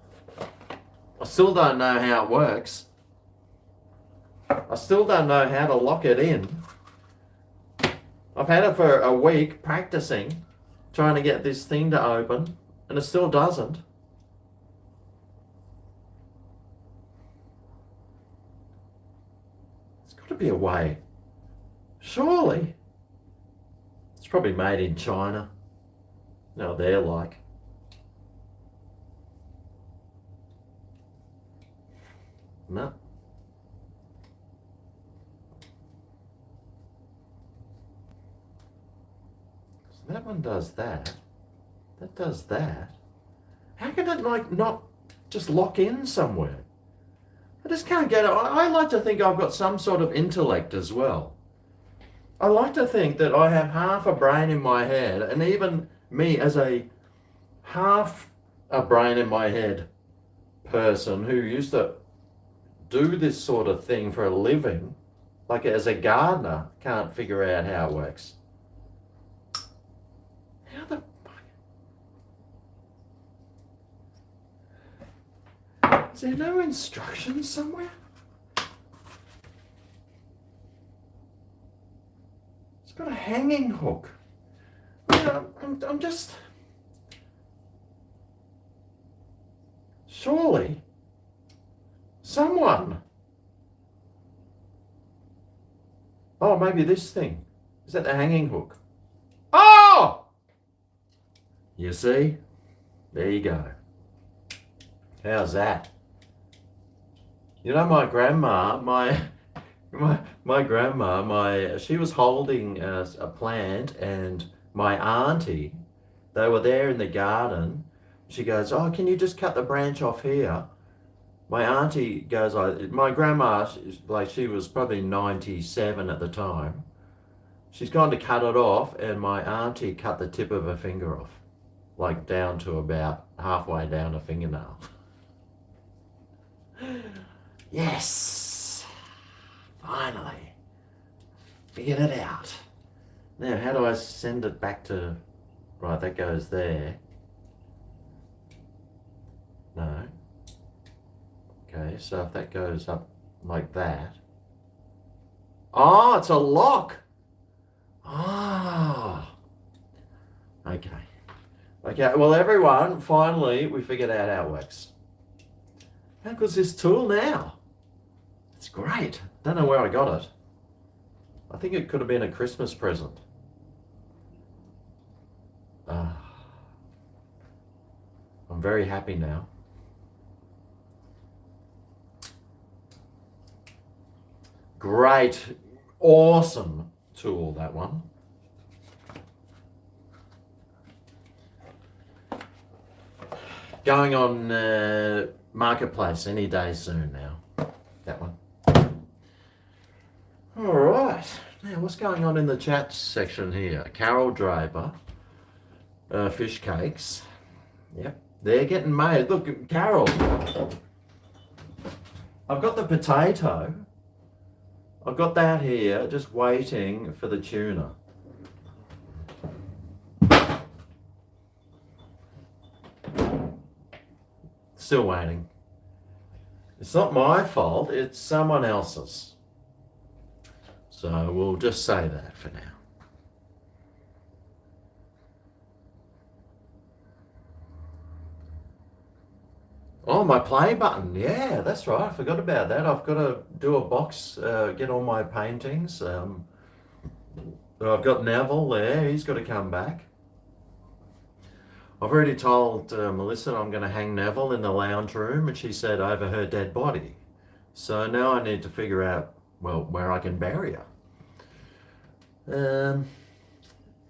I still don't know how it works. I still don't know how to lock it in. I've had it for a week practicing, trying to get this thing to open, and it still doesn't. There's got to be a way. Surely. It's probably made in China. No, they're like. No. So that one does that. That does that. How can it like not just lock in somewhere? I just can't get it. I like to think I've got some sort of intellect as well. I like to think that I have half a brain in my head, and even me as a half a brain in my head person who used to do this sort of thing for a living, like as a gardener, can't figure out how it works. How the fuck? Is there no instructions somewhere? It's got a hanging hook. I mean, I'm just... Surely... Someone. Oh, maybe this thing. Is that the hanging hook? Oh! You see? There you go. How's that? You know, my grandma, my grandma, she was holding a plant, and my auntie, they were there in the garden. She goes, oh, can you just cut the branch off here? My auntie goes, my grandma, like she was probably 97 at the time. She's gone to cut it off, and my auntie cut the tip of her finger off, like down to about halfway down a fingernail. Yes, finally, figured it out. Now, how do I send it back to, right, that goes there. No. Okay, so if that goes up like that. Oh, it's a lock. Ah. Oh. Okay. Okay, well everyone, finally we figured out how it works. How good's this tool now? It's great. Don't know where I got it. I think it could have been a Christmas present. I'm very happy now. Great, awesome tool, that one. Going on Marketplace any day soon now, that one. All right, now what's going on in the chat section here? Carol Draper, fish cakes. Yep, they're getting made. Look, Carol, I've got the potato. I've got that here, just waiting for the tuna. Still waiting. It's not my fault, it's someone else's. So we'll just say that for now. Oh, my play button. Yeah, that's right. I forgot about that. I've got to do a box, get all my paintings. I've got Neville there. He's got to come back. I've already told Melissa I'm going to hang Neville in the lounge room, and she said over her dead body. So now I need to figure out, well, where I can bury her.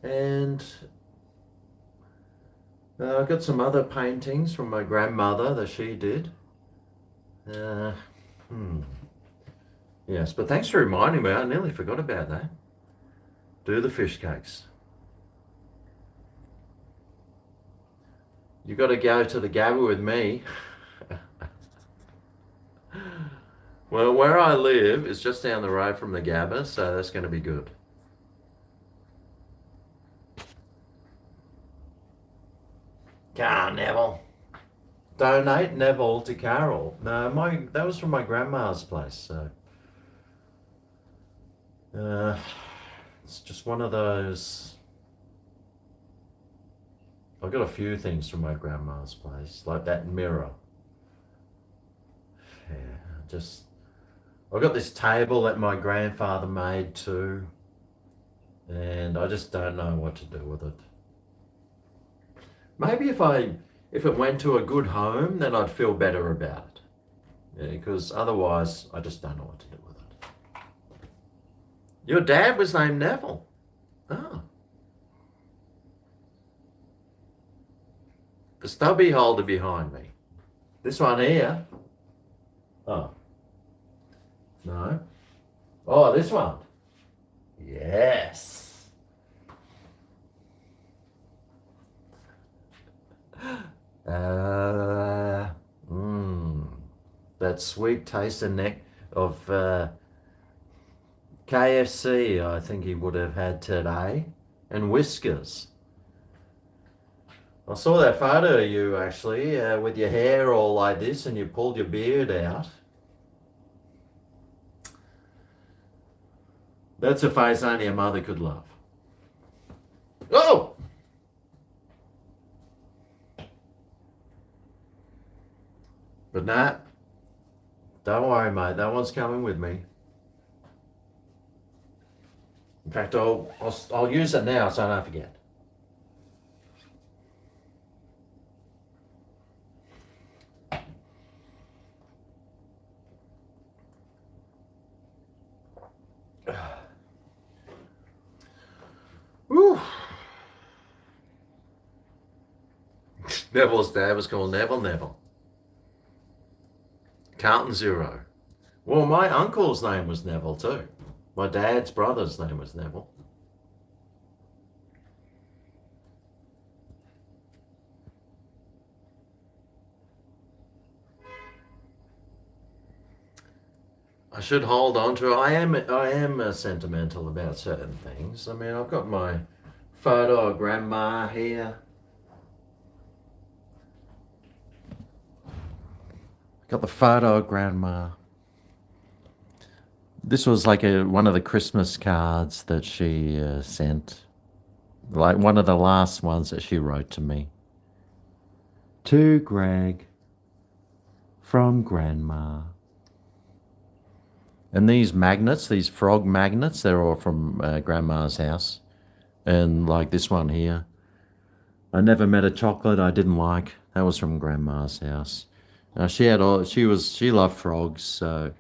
And I've got some other paintings from my grandmother that she did. Yes, but thanks for reminding me. I nearly forgot about that. Do the fish cakes. You got to go to the Gabba with me. Well, where I live is just down the road from the Gabba, so that's going to be good. Come on, Neville. Donate Neville to Carol. No, that was from my grandma's place, so it's just one of those. I've got a few things from my grandma's place, like that mirror. Yeah, I've got this table that my grandfather made too, and I just don't know what to do with it. Maybe if it went to a good home, then I'd feel better about it. Yeah, because otherwise, I just don't know what to do with it. Your dad was named Neville. Oh. The stubby holder behind me. This one here. Oh. No. Oh, this one. Yes. That sweet taste and neck of KFC, I think he would have had today, and Whiskers. I saw that photo of you actually with your hair all like this, and you pulled your beard out. That's a face only a mother could love. Oh! But nah, don't worry, mate. That one's coming with me. In fact, I'll use it now so I don't forget. Whew. Neville's dad was called Neville. Carlton Zero. Well, my uncle's name was Neville too. My dad's brother's name was Neville. I should hold on to it. I am sentimental about certain things. I mean, I've got my photo of Grandma here. Got the photo of Grandma. This was like one of the Christmas cards that she sent. Like one of the last ones that she wrote to me. To Greg, from Grandma. And these magnets, these frog magnets, they're all from Grandma's house. And like this one here. I never met a chocolate I didn't like. That was from Grandma's house. She loved frogs, so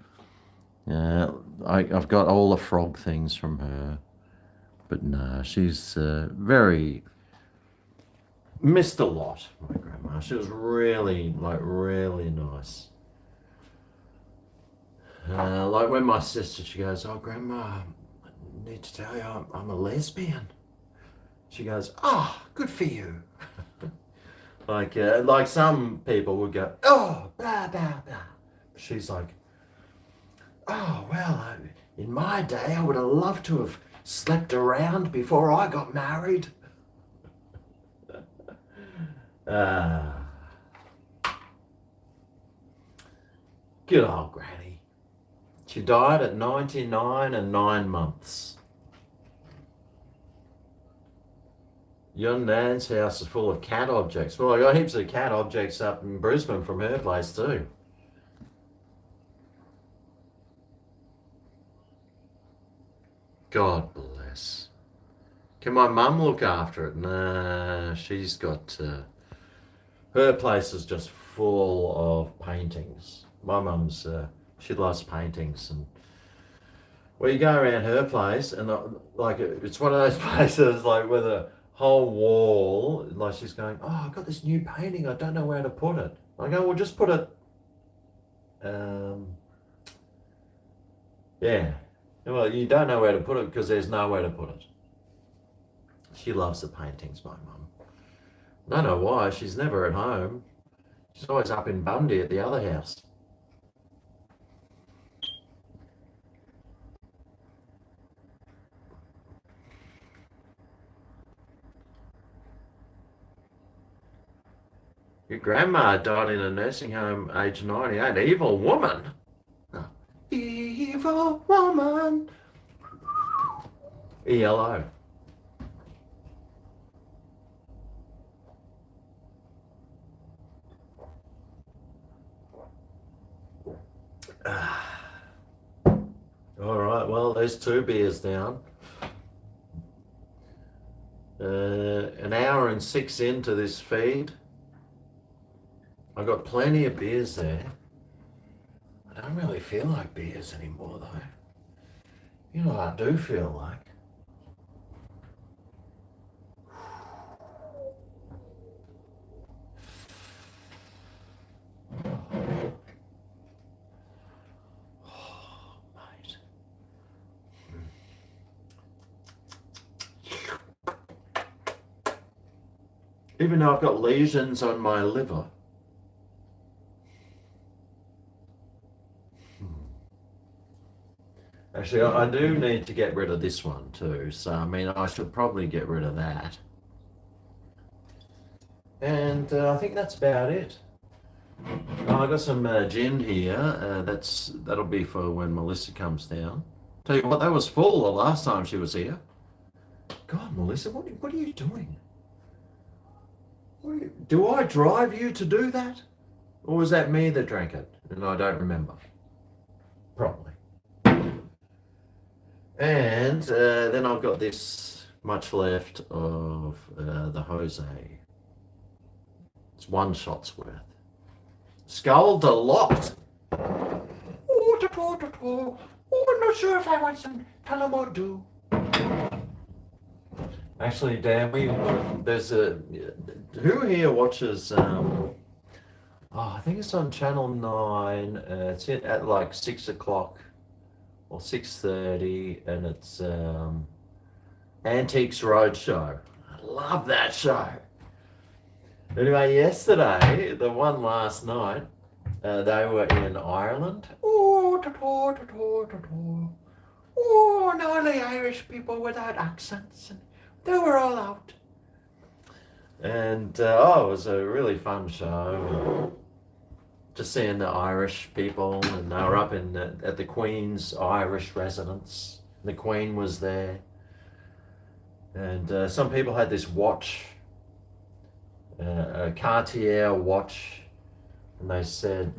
I've got all the frog things from her. But no, she's missed a lot, my grandma. She was really nice. Like when my sister, she goes, "Oh, Grandma, I need to tell you I'm a lesbian." She goes, "Oh, good for you." Like some people would go, "Oh, blah, blah, blah." She's like, "Oh, well, in my day, I would have loved to have slept around before I got married." Good old Granny. She died at 99 and 9 months. Your nan's house is full of cat objects. Well, I got heaps of cat objects up in Brisbane from her place too. God bless. Can my mum look after it? Nah, she's got... her place is just full of paintings. My mum's... she loves paintings, and well, you go around her place and like it's one of those places like with a whole wall, like she's going, oh, I've got this new painting, I don't know where to put it. I go, well, just put it, yeah. Well, you don't know where to put it because there's nowhere to put it. She loves the paintings, my mum. I don't know why, she's never at home. She's always up in Bundy at the other house. Your grandma died in a nursing home aged 98. Evil woman. Oh. Evil woman. ELO. All right, well, there's 2 beers down. An hour and 6 into this feed. I got plenty of beers there. I don't really feel like beers anymore though. You know what I do feel like? Oh, mate. Even though I've got lesions on my liver. Actually, I do need to get rid of this one too. So, I mean, I should probably get rid of that. And I think that's about it. I got some gin here. That'll be for when Melissa comes down. Tell you what, that was full the last time she was here. God, Melissa, what are you doing? Do I drive you to do that? Or was that me that drank it? And I don't remember. Probably. And then I've got this much left of the Jose. It's 1 shot's worth. Skull a lot. Oh, I'm not sure if I want some Talamodu. Actually, Dan, there's who here watches, I think it's on Channel 9, it's at like 6 o'clock or 6:30, and it's Antiques Roadshow. I love that show. Anyway, yesterday, the one last night, they were in Ireland. Oh, and all the Irish people without accents, and they were all out. And it was a really fun show. Just seeing the Irish people, and they were up at the Queen's Irish residence. The Queen was there, and some people had this watch, a Cartier watch, and they said,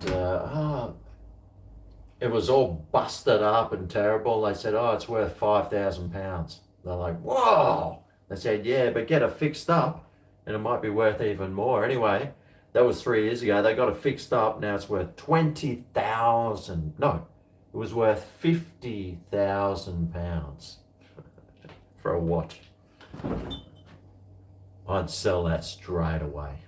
it was all busted up and terrible. They said, it's worth £5,000. They're like, whoa! They said, yeah, but get it fixed up, and it might be worth even more. Anyway, that was 3 years ago. They got it fixed up. Now it's worth 20,000. No, it was worth £50,000 for a watch. I'd sell that straight away.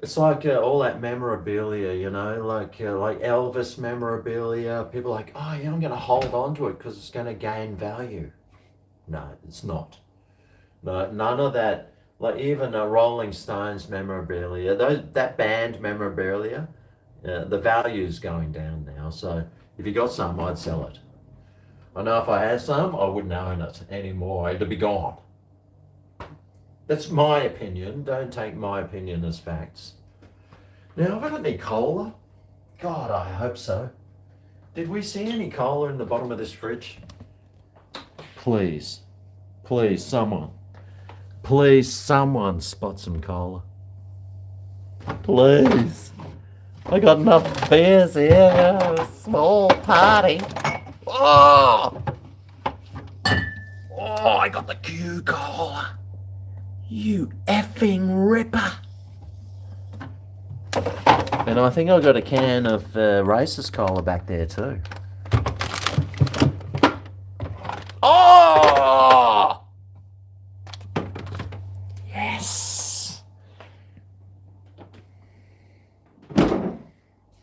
It's like all that memorabilia, you know, like Elvis memorabilia. People are like, oh, yeah, I'm going to hold on to it because it's going to gain value. No, it's not. No, none of that. Like even Rolling Stones memorabilia, that band memorabilia, the value's going down now. So if you got some, I'd sell it. I know if I had some, I wouldn't own it anymore. It'd be gone. That's my opinion. Don't take my opinion as facts. Now, have I got any cola? God, I hope so. Did we see any cola in the bottom of this fridge? Please, someone. Please, someone spot some cola. Please. I got enough beers here for a small party. Oh! Oh, I got the Q cola. You effing ripper. And I think I got a can of racist cola back there too. Oh! Yes!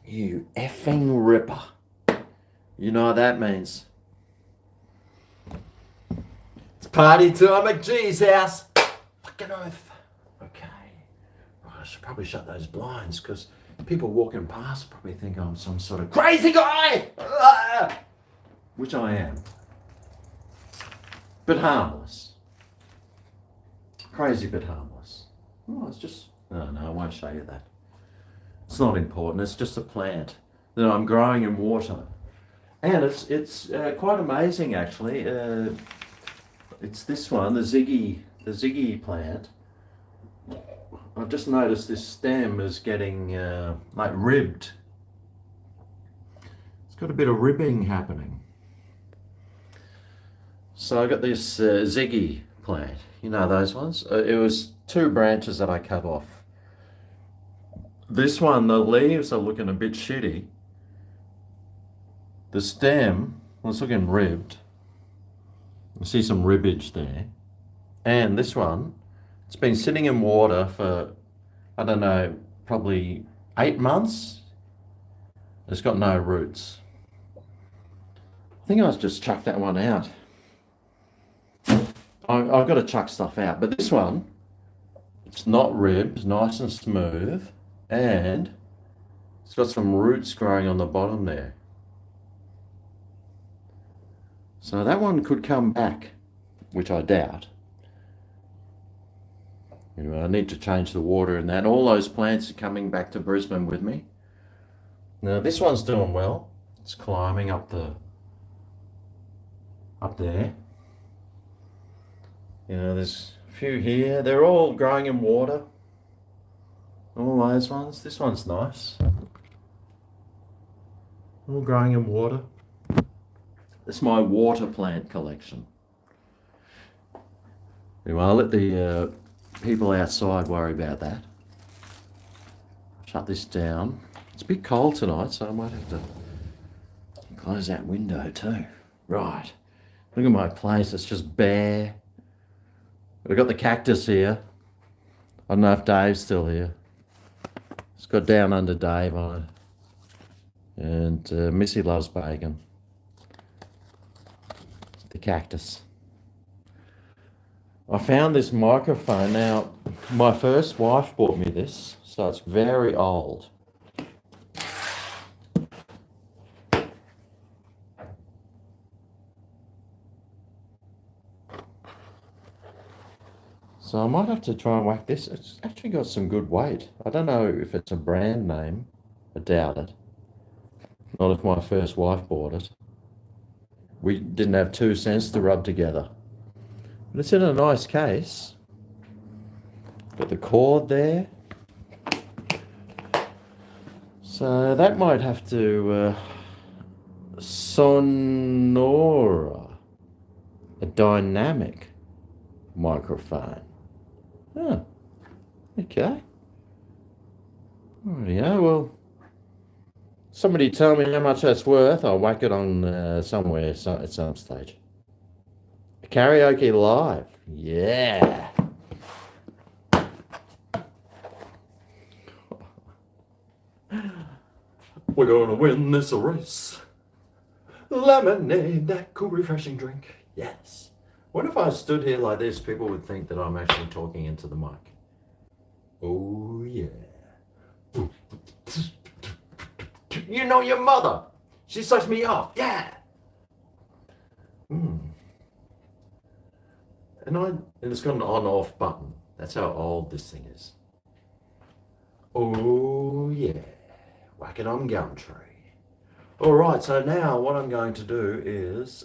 You effing ripper. You know what that means. It's party time at G's house. Fucking oath. Okay. Right, I should probably shut those blinds because people walking past probably think I'm some sort of crazy guy. Which I am. But harmless. Crazy but harmless. Oh, it's just... No, I won't show you that. It's not important. It's just a plant that I'm growing in water. And it's quite amazing, actually. It's this one, the Ziggy plant. I've just noticed this stem is getting like ribbed. It's got a bit of ribbing happening. So I got this Ziggy plant. You know those ones? It was 2 branches that I cut off. This one, the leaves are looking a bit shitty. The stem, well, it's looking ribbed. You see some ribbage there. And this one, it's been sitting in water for, I don't know, probably 8 months. It's got no roots. I think I'll just chuck that one out. I've got to chuck stuff out. But this one, it's not ribbed, nice and smooth. And it's got some roots growing on the bottom there. So that one could come back, which I doubt. Anyway, I need to change the water in that. All those plants are coming back to Brisbane with me. Now this one's doing well. It's climbing up there. You know, there's a few here. They're all growing in water. All those ones. This one's nice. All growing in water. It's my water plant collection. Anyway, I'll let the people outside worry about that. Shut this down. It's a bit cold tonight, so I might have to close that window too. Right. Look at my place. It's just bare. We've got the cactus here. I don't know if Dave's still here. It's got Down Under Dave on it. And Missy loves bacon. The cactus. I found this microphone. Now, my first wife bought me this, so it's very old. So I might have to try and whack this. It's actually got some good weight. I don't know if it's a brand name. I doubt it. Not if my first wife bought it. We didn't have 2 cents to rub together. But it's in a nice case. Got the cord there. So that might have to Sonora, a dynamic microphone. Oh, okay. Oh yeah, well, somebody tell me how much that's worth. I'll whack it on somewhere at some stage. Karaoke live. Yeah. We're going to win this race. Lemonade, that cool, refreshing drink. Yes. What if I stood here like this? People would think that I'm actually talking into the mic. Oh, yeah. You know your mother. She sucks me off. Yeah. And it's got an on-off button. That's how old this thing is. Oh, yeah. Whack it on Gumtree. All right, so now what I'm going to do is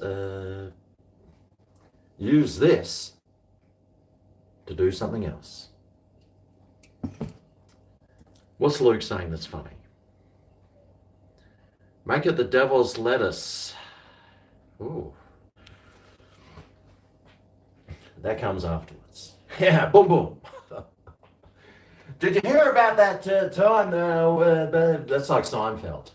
use this to do something else. What's Luke saying that's funny? Make it the devil's lettuce. Ooh. That comes afterwards. Yeah, boom, boom. Did you hear about that time? That's like Seinfeld.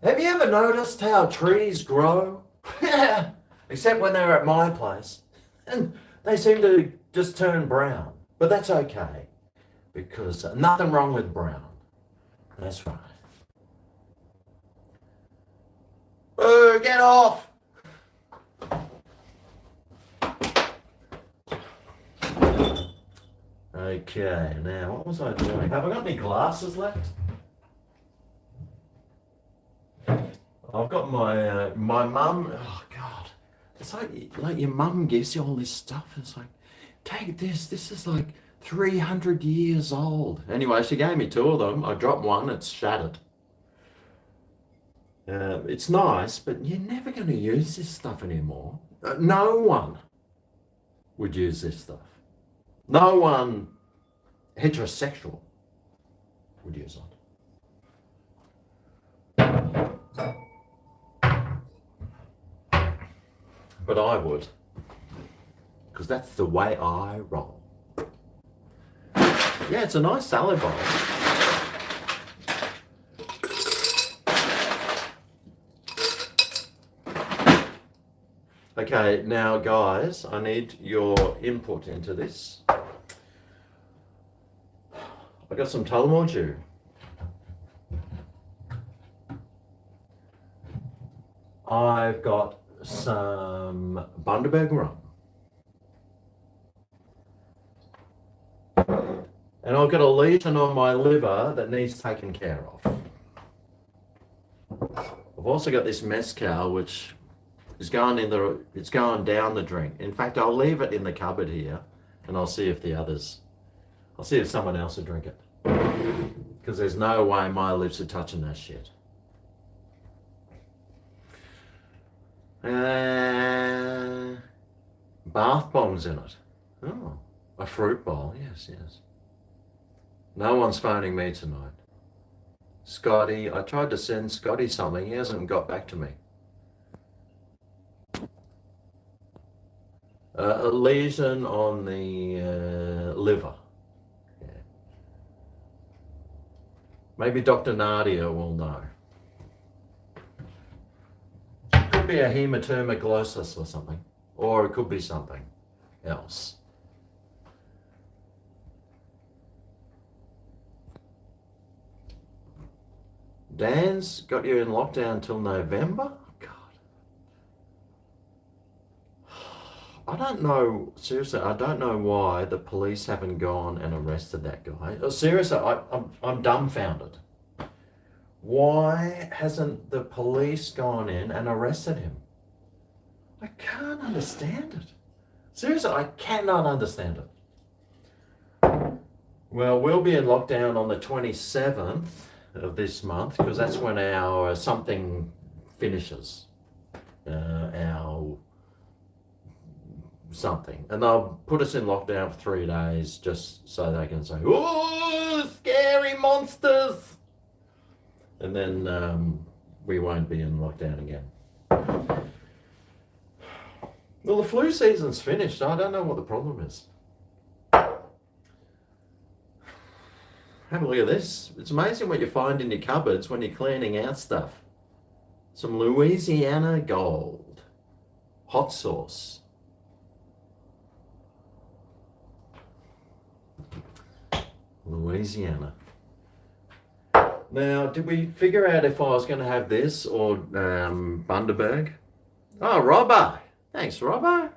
Have you ever noticed how trees grow? Yeah, except when they're at my place. And they seem to just turn brown. But that's okay, because nothing wrong with brown. That's right. Oh, get off! Okay, now what was I doing? Have I got any glasses left? I've got my mum. Oh God, it's like your mum gives you all this stuff. It's like, take this. This is like 300 years old. Anyway, she gave me two of them. I dropped one. It's shattered. It's nice, but you're never going to use this stuff anymore. No one would use this stuff. No one heterosexual would use it. But I would, because that's the way I roll. Yeah, it's a nice salad bowl. Okay, now guys, I need your input into this. I got some Tullamore Dew. I've got some Bundaberg rum. And I've got a lesion on my liver that needs taken care of. I've also got this mezcal, which is going it's going down the drink. In fact, I'll leave it in the cupboard here, and I'll see if someone else will drink it. Because there's no way my lips are touching that shit. Bath bombs in it. Oh, a fruit bowl. Yes. No one's phoning me tonight. Scotty, I tried to send Scotty something. He hasn't got back to me. A lesion on the liver. Yeah. Maybe Dr. Nadia will know. It could be a hematomycosis or something. Or it could be something else. Dan's got you in lockdown till November? God. I don't know, seriously, I don't know why the police haven't gone and arrested that guy. Seriously, I'm dumbfounded. Why hasn't the police gone in and arrested him? I can't understand it. Seriously, I cannot understand it. Well, we'll be in lockdown on the 27th of this month, because that's when our something finishes. Our something. And they'll put us in lockdown for 3 days just so they can say, "Ooh, scary monsters!" And then we won't be in lockdown again. Well, the flu season's finished. I don't know what the problem is. Have a look at this. It's amazing what you find in your cupboards when you're cleaning out stuff. Some Louisiana Gold. Hot sauce. Louisiana. Now, did we figure out if I was going to have this or Bundaberg? Oh, Robbo. Thanks, Robbo.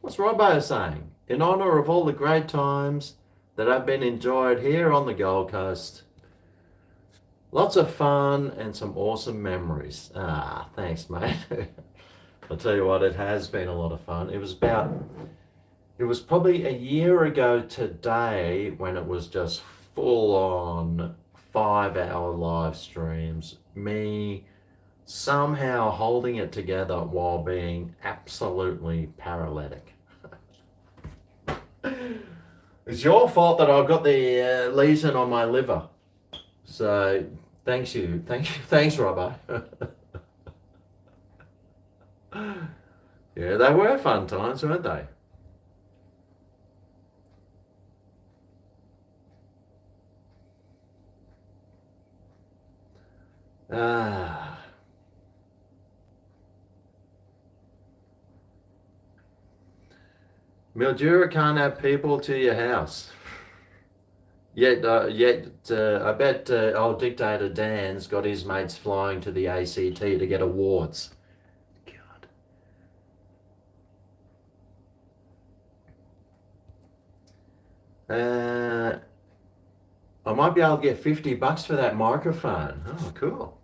What's Robbo saying? In honour of all the great times that have been enjoyed here on the Gold Coast. Lots of fun and some awesome memories. Ah, thanks, mate. I'll tell you what, it has been a lot of fun. It was probably a year ago today when it was just full on 5-hour live streams. Me somehow holding it together while being absolutely paralytic. It's your fault that I've got the lesion on my liver. So thanks, Robbo. Yeah, they were fun times, weren't they? Ah. Mildura can't have people to your house. Yet, I bet old dictator Dan's got his mates flying to the ACT to get awards. God. I might be able to get $50 for that microphone. Oh, cool.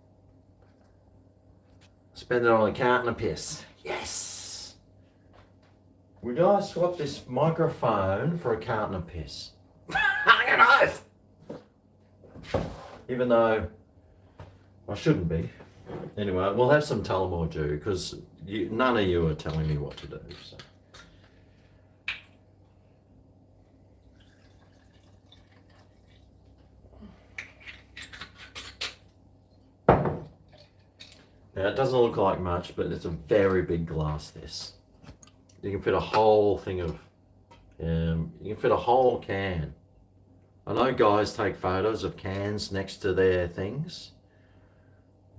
Spend it on a carton of piss. Yes. Would I swap this microphone for a carton of piss? Hang on oath. Even though I shouldn't be. Anyway, we'll have some Tullamore Dew because none of you are telling me what to do. So. Now, it doesn't look like much, but it's a very big glass, this. You can fit a whole thing of, you can fit a whole can. I know guys take photos of cans next to their things.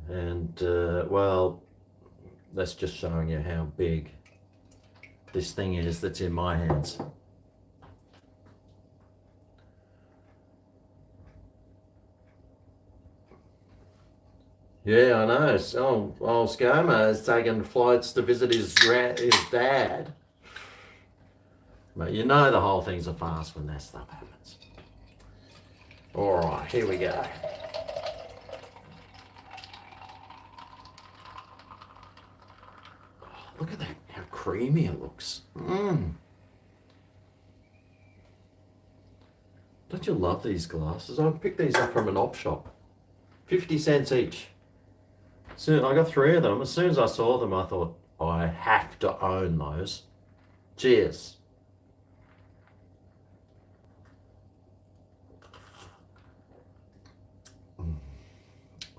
And, well, that's just showing you how big this thing is that's in my hands. Yeah, I know. So, old ScoMo is taking flights to visit his dad. But you know the whole thing's a farce when that stuff happens. All right, here we go. Oh, look at that, how creamy it looks. Mmm. Don't you love these glasses? I picked these up from an op shop. 50 cents each. So I got 3 of them. As soon as I saw them, I thought, I have to own those. Cheers.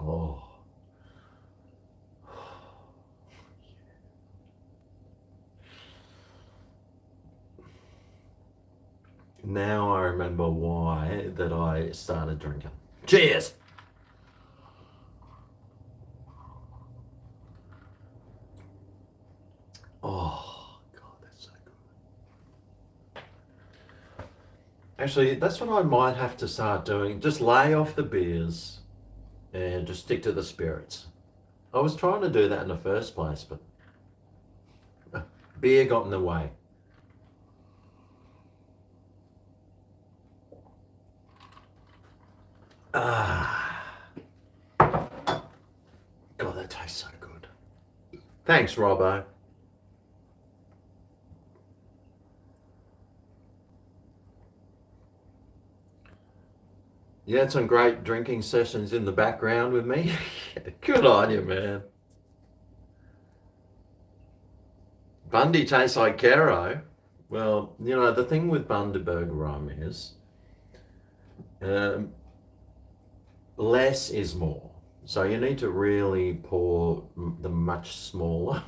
Oh. Now I remember why that I started drinking. Cheers. Oh, God, that's so good. Actually, that's what I might have to start doing. Just lay off the beers and just stick to the spirits. I was trying to do that in the first place, but beer got in the way. Ah. God, that tastes so good. Thanks, Robbo. You had some great drinking sessions in the background with me. Good on you, man. Bundy tastes like GregO. Well, you know, the thing with Bundaberg rum is less is more. So you need to really pour the much smaller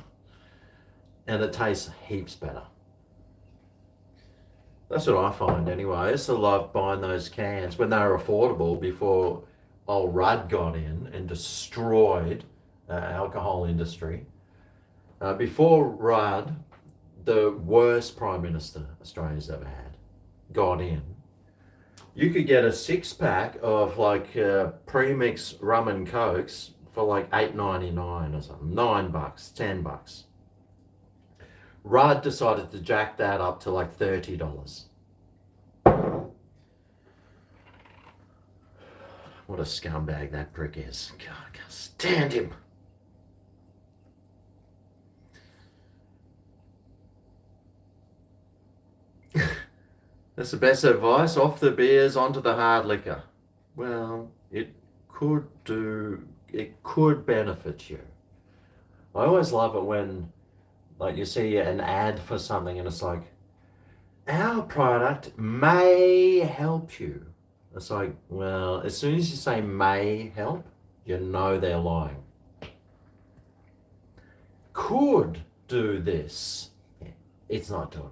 and it tastes heaps better. That's what I find anyway. I used to love buying those cans when they were affordable before old Rudd got in and destroyed the alcohol industry. Before Rudd, the worst Prime Minister Australia's ever had, got in, you could get a 6-pack of like pre-mix rum and cokes for like $8.99 or something, $9, $10. Rudd decided to jack that up to like $30. What a scumbag that prick is. God, I can't stand him. That's the best advice. Off the beers, onto the hard liquor. Well, it could benefit you. I always love it when, like, you see an ad for something and it's like, our product may help you. It's like, well, as soon as you say may help, you know they're lying. Could do this. Yeah, it's not doing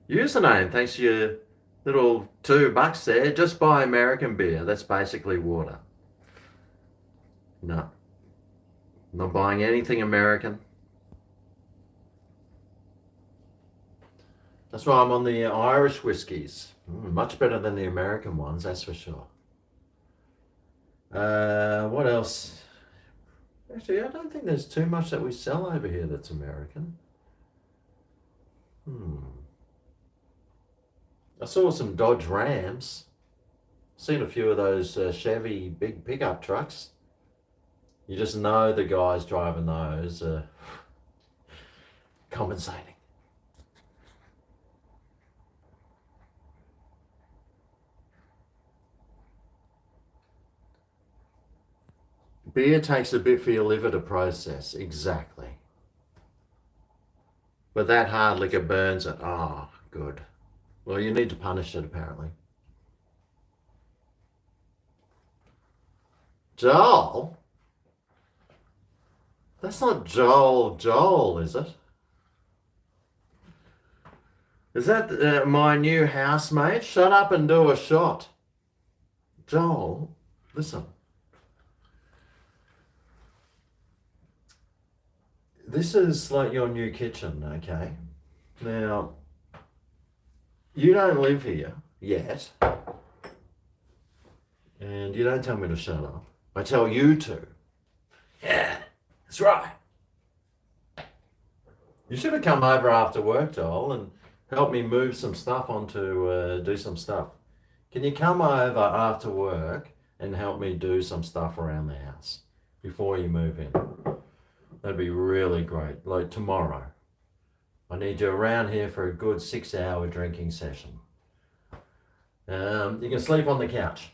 it. Username, thanks to your little $2 there. Just buy American beer. That's basically water. No, not buying anything American. That's why I'm on the Irish whiskies. Much better than the American ones, that's for sure. What else? Actually, I don't think there's too much that we sell over here that's American. I saw some Dodge Rams. Seen a few of those Chevy big pickup trucks. You just know the guys driving those are compensating. Beer takes a bit for your liver to process, exactly. But that hard liquor burns it. Oh, good. Well, you need to punish it, apparently. Joel? That's not Joel, is it? Is that my new housemate? Shut up and do a shot. Joel, listen. This is like your new kitchen, okay? Now, you don't live here yet, and you don't tell me to shut up. I tell you to. Yeah, that's right. You should have come over after work, Joel, and help me move some stuff onto do some stuff. Can you come over after work and help me do some stuff around the house before you move in? That'd be really great. Like tomorrow. I need you around here for a good 6-hour drinking session. You can sleep on the couch.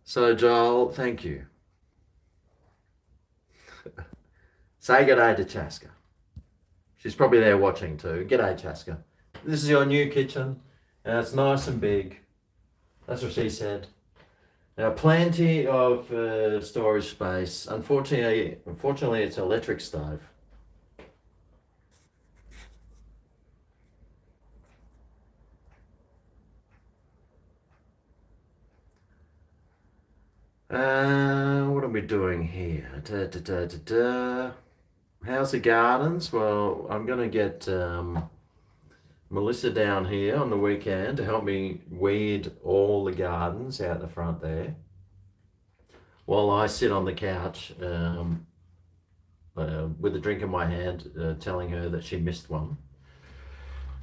So, Joel, thank you. Say g'day to Chaska. She's probably there watching too. G'day, Chaska. This is your new kitchen. It's nice and big. That's what she said. Now, plenty of storage space. Unfortunately, it's an electric stove. What are we doing here? How's the gardens? Well, I'm going to get Melissa down here on the weekend to help me weed all the gardens out the front there while I sit on the couch with a drink in my hand, telling her that she missed one.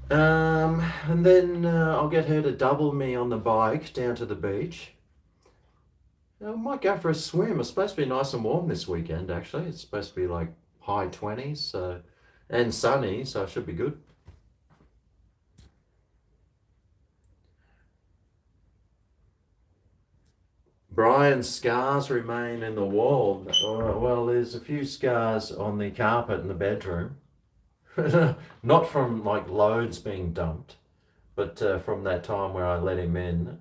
And then I'll get her to double me on the bike down to the beach. I might go for a swim. It's supposed to be nice and warm this weekend, actually. It's supposed to be like high 20s, so, and sunny, so it should be good. Brian's scars remain in the wall. Well, there's a few scars on the carpet in the bedroom. Not from like loads being dumped, but from that time where I let him in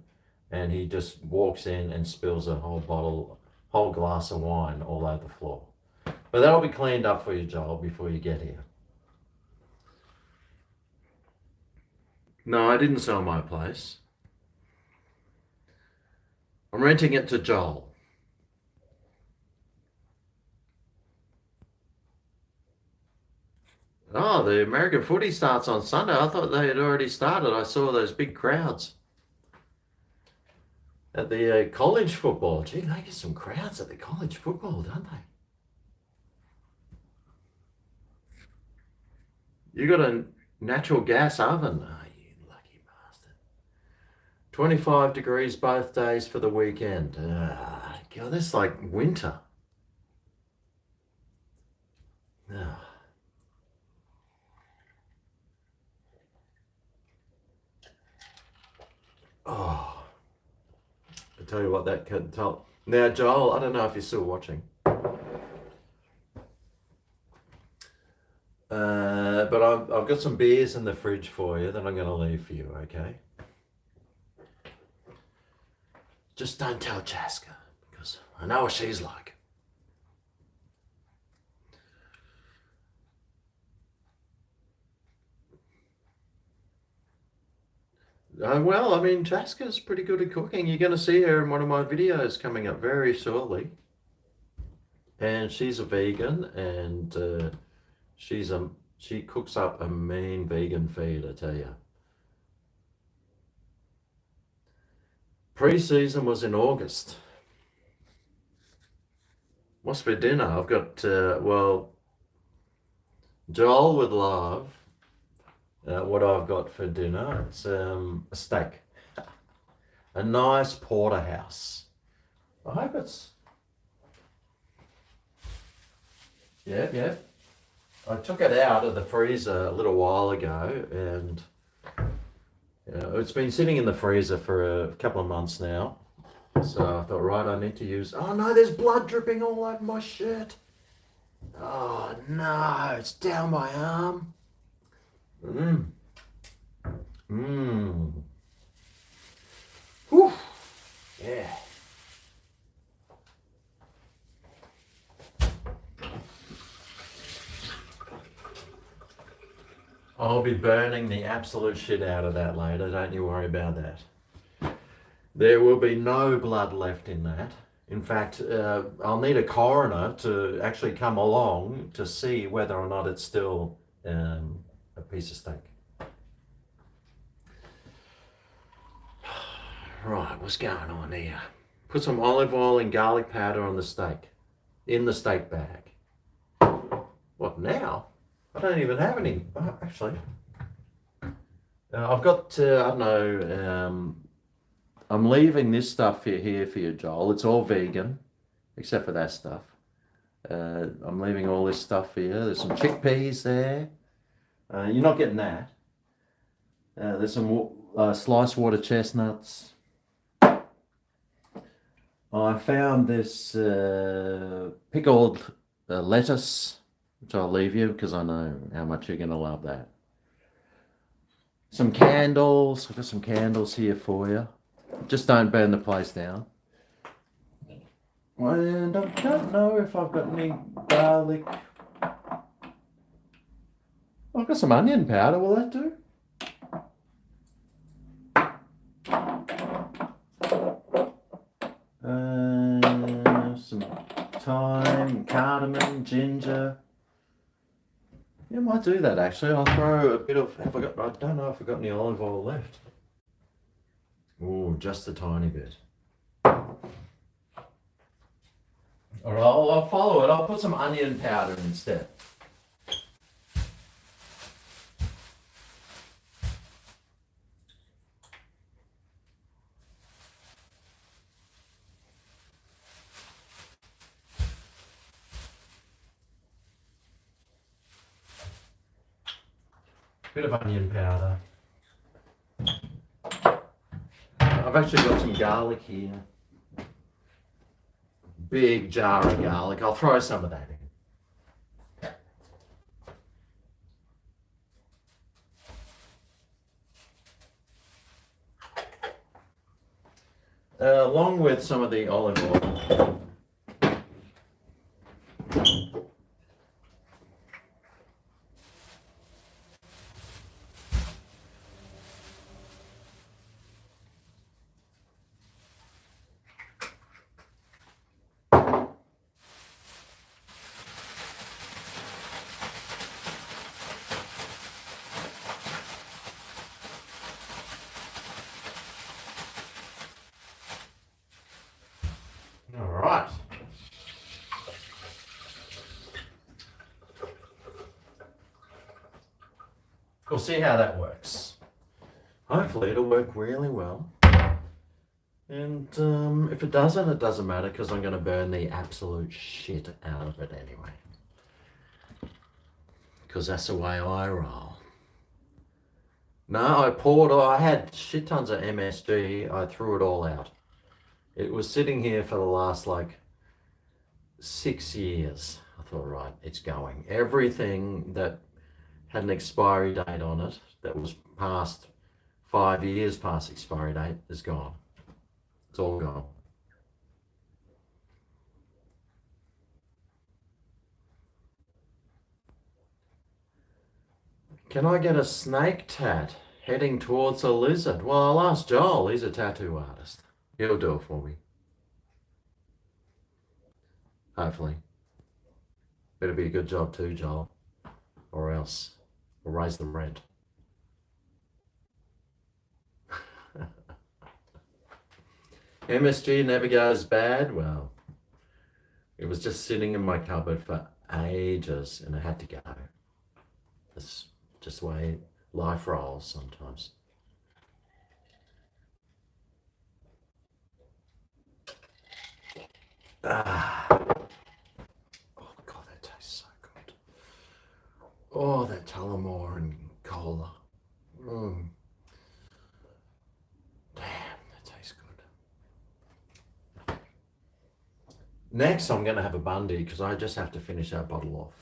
and he just walks in and spills a whole glass of wine all over the floor. But that'll be cleaned up for you, Joel, before you get here. No, I didn't sell my place. I'm renting it to Joel. Oh, the American footy starts on Sunday. I thought they had already started. I saw those big crowds at the college football. Gee, they get some crowds at the college football, don't they? You got a natural gas oven? Oh, you lucky bastard. 25 degrees both days for the weekend. God, that's like winter. Oh, I tell you what, that can tell. Now, Joel, I don't know if you're still watching. I've got some beers in the fridge for you that I'm going to leave for you, okay? Just don't tell Chaska, because I know what she's like. Well, I mean, Chaska's pretty good at cooking. You're going to see her in one of my videos coming up very shortly. And she's a vegan, and she cooks up a mean vegan feed, I tell you. Pre-season was in August. What's for dinner? I've got, well, Joel would love what I've got for dinner. It's a steak. A nice porterhouse. I hope it's... Yep. I took it out of the freezer a little while ago, and it's been sitting in the freezer for a couple of months now. So I thought, right, I need to use... Oh no, there's blood dripping all over my shirt. Oh no, it's down my arm. Whew. Yeah. I'll be burning the absolute shit out of that later, don't you worry about that. There will be no blood left in that. In fact, I'll need a coroner to actually come along to see whether or not it's still a piece of steak. Right, what's going on here? Put some olive oil and garlic powder on the steak, in the steak bag. What now? I don't even have any. Oh, actually, I've got, I don't know, I'm leaving this stuff here for you, Joel. It's all vegan, except for that stuff. I'm leaving all this stuff here. There's some chickpeas there. You're not getting that. There's some sliced water chestnuts. I found this pickled lettuce, which I'll leave you because I know how much you're going to love that. Some candles. I've got some candles here for you. Just don't burn the place down. And I don't know if I've got any garlic. I've got some onion powder. Will that do? Some thyme, cardamom, ginger. Yeah, I might do that actually. I'll throw a bit of. I don't know if I've got any olive oil left. Oh, just a tiny bit. All right, I'll follow it. I'll put some onion powder instead. Bit of onion powder. I've actually got some garlic here. Big jar of garlic. I'll throw some of that in. Along with some of the olive oil. All right. We'll see how that works. Hopefully it'll work really well. And if it doesn't, it doesn't matter because I'm going to burn the absolute shit out of it anyway. Because that's the way I roll. No, I had shit tons of MSG. I threw it all out. It was sitting here for the last 6 years. I thought, right, it's going. Everything that had an expiry date on it that was past 5 years past expiry date is gone. It's all gone. Can I get a snake tat heading towards a lizard? Well, I'll ask Joel. He's a tattoo artist. He'll do it for me. Hopefully. Better be a good job too, Joel. Or else we'll raise the rent. MSG never goes bad. Well, it was just sitting in my cupboard for ages and I had to go. It's just the way life rolls sometimes. Ah. Oh God, that tastes so good. Oh, that Tullamore and cola. Damn, that tastes good. Next, I'm going to have a Bundy because I just have to finish that bottle off.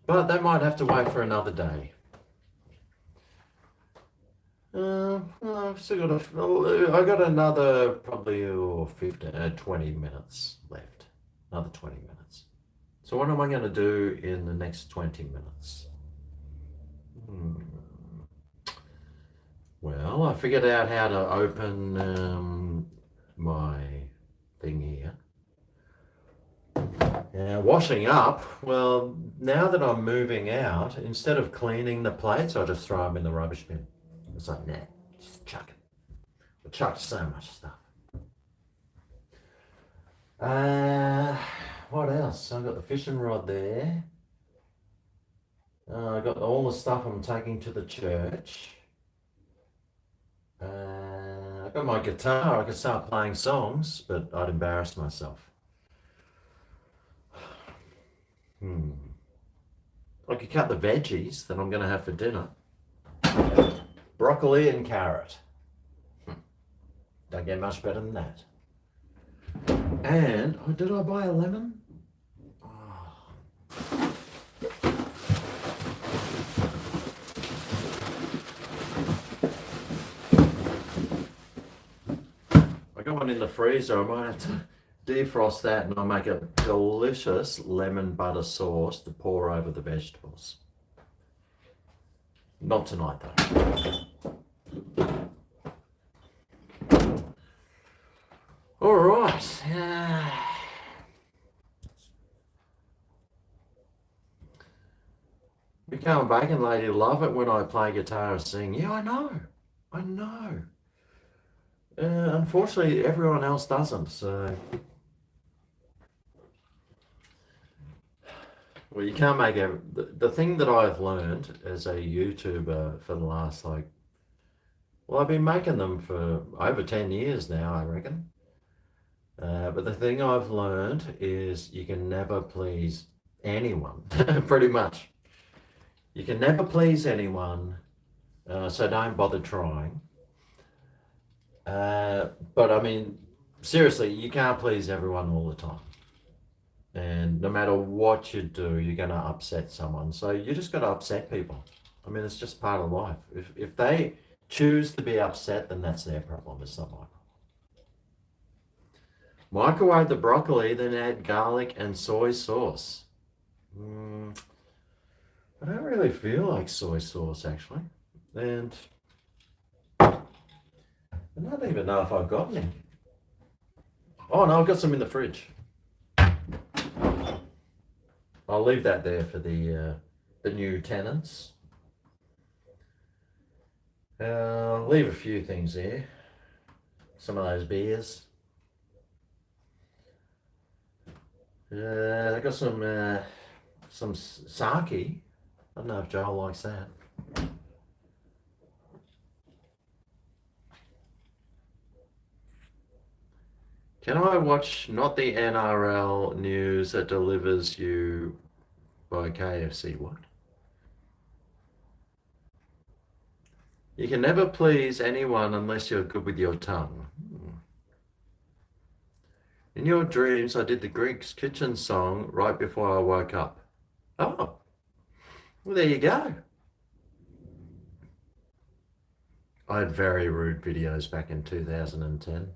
But that might have to wait for another day. I've still got I got another probably 20 minutes left. Another 20 minutes. So what am I going to do in the next 20 minutes? Well, I figured out how to open my thing here. Washing up, well, now that I'm moving out, instead of cleaning the plates, I just throw them in the rubbish bin. It's like, nah, just chuck it. I chucked so much stuff. What else? I've got the fishing rod there. I've got all the stuff I'm taking to the church. I've got my guitar. I could start playing songs, but I'd embarrass myself. I could cut the veggies that I'm going to have for dinner. Broccoli and carrot. Don't get much better than that. And, oh, did I buy a lemon? Oh. I got one in the freezer. I might have to defrost that and I'll make a delicious lemon butter sauce to pour over the vegetables. Not tonight though. All right. Become a bacon lady. Love it when I play guitar and sing. Yeah, I know. Unfortunately, everyone else doesn't, so... Well, you can't make the thing that I've learned as a YouTuber for the last, I've been making them for over 10 years now, I reckon. But the thing I've learned is you can never please anyone, pretty much. You can never please anyone, so don't bother trying. But I mean, seriously, you can't please everyone all the time. And no matter what you do, you're going to upset someone. So you just got to upset people. I mean, it's just part of life. If they choose to be upset, then that's their problem. It's not my problem. Microwave the broccoli, then add garlic and soy sauce. I don't really feel like soy sauce, actually. And I don't even know if I've got any. Oh, no, I've got some in the fridge. I'll leave that there for the new tenants. I'll leave a few things there. Some of those beers. I got some sake. I don't know if Joel likes that. Can I watch not the NRL news that delivers you by KFC? What? You can never please anyone unless you're good with your tongue. In your dreams, I did the Greek's Kitchen song right before I woke up. Oh, well, there you go. I had very rude videos back in 2010.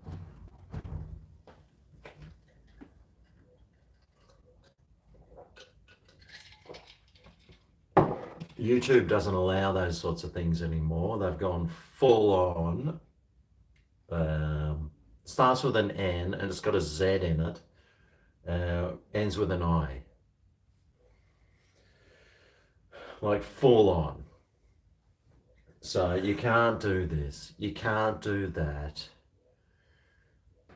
YouTube doesn't allow those sorts of things anymore. They've gone full on. Starts with an N and it's got a Z in it. Ends with an I. Like full on. So you can't do this. You can't do that.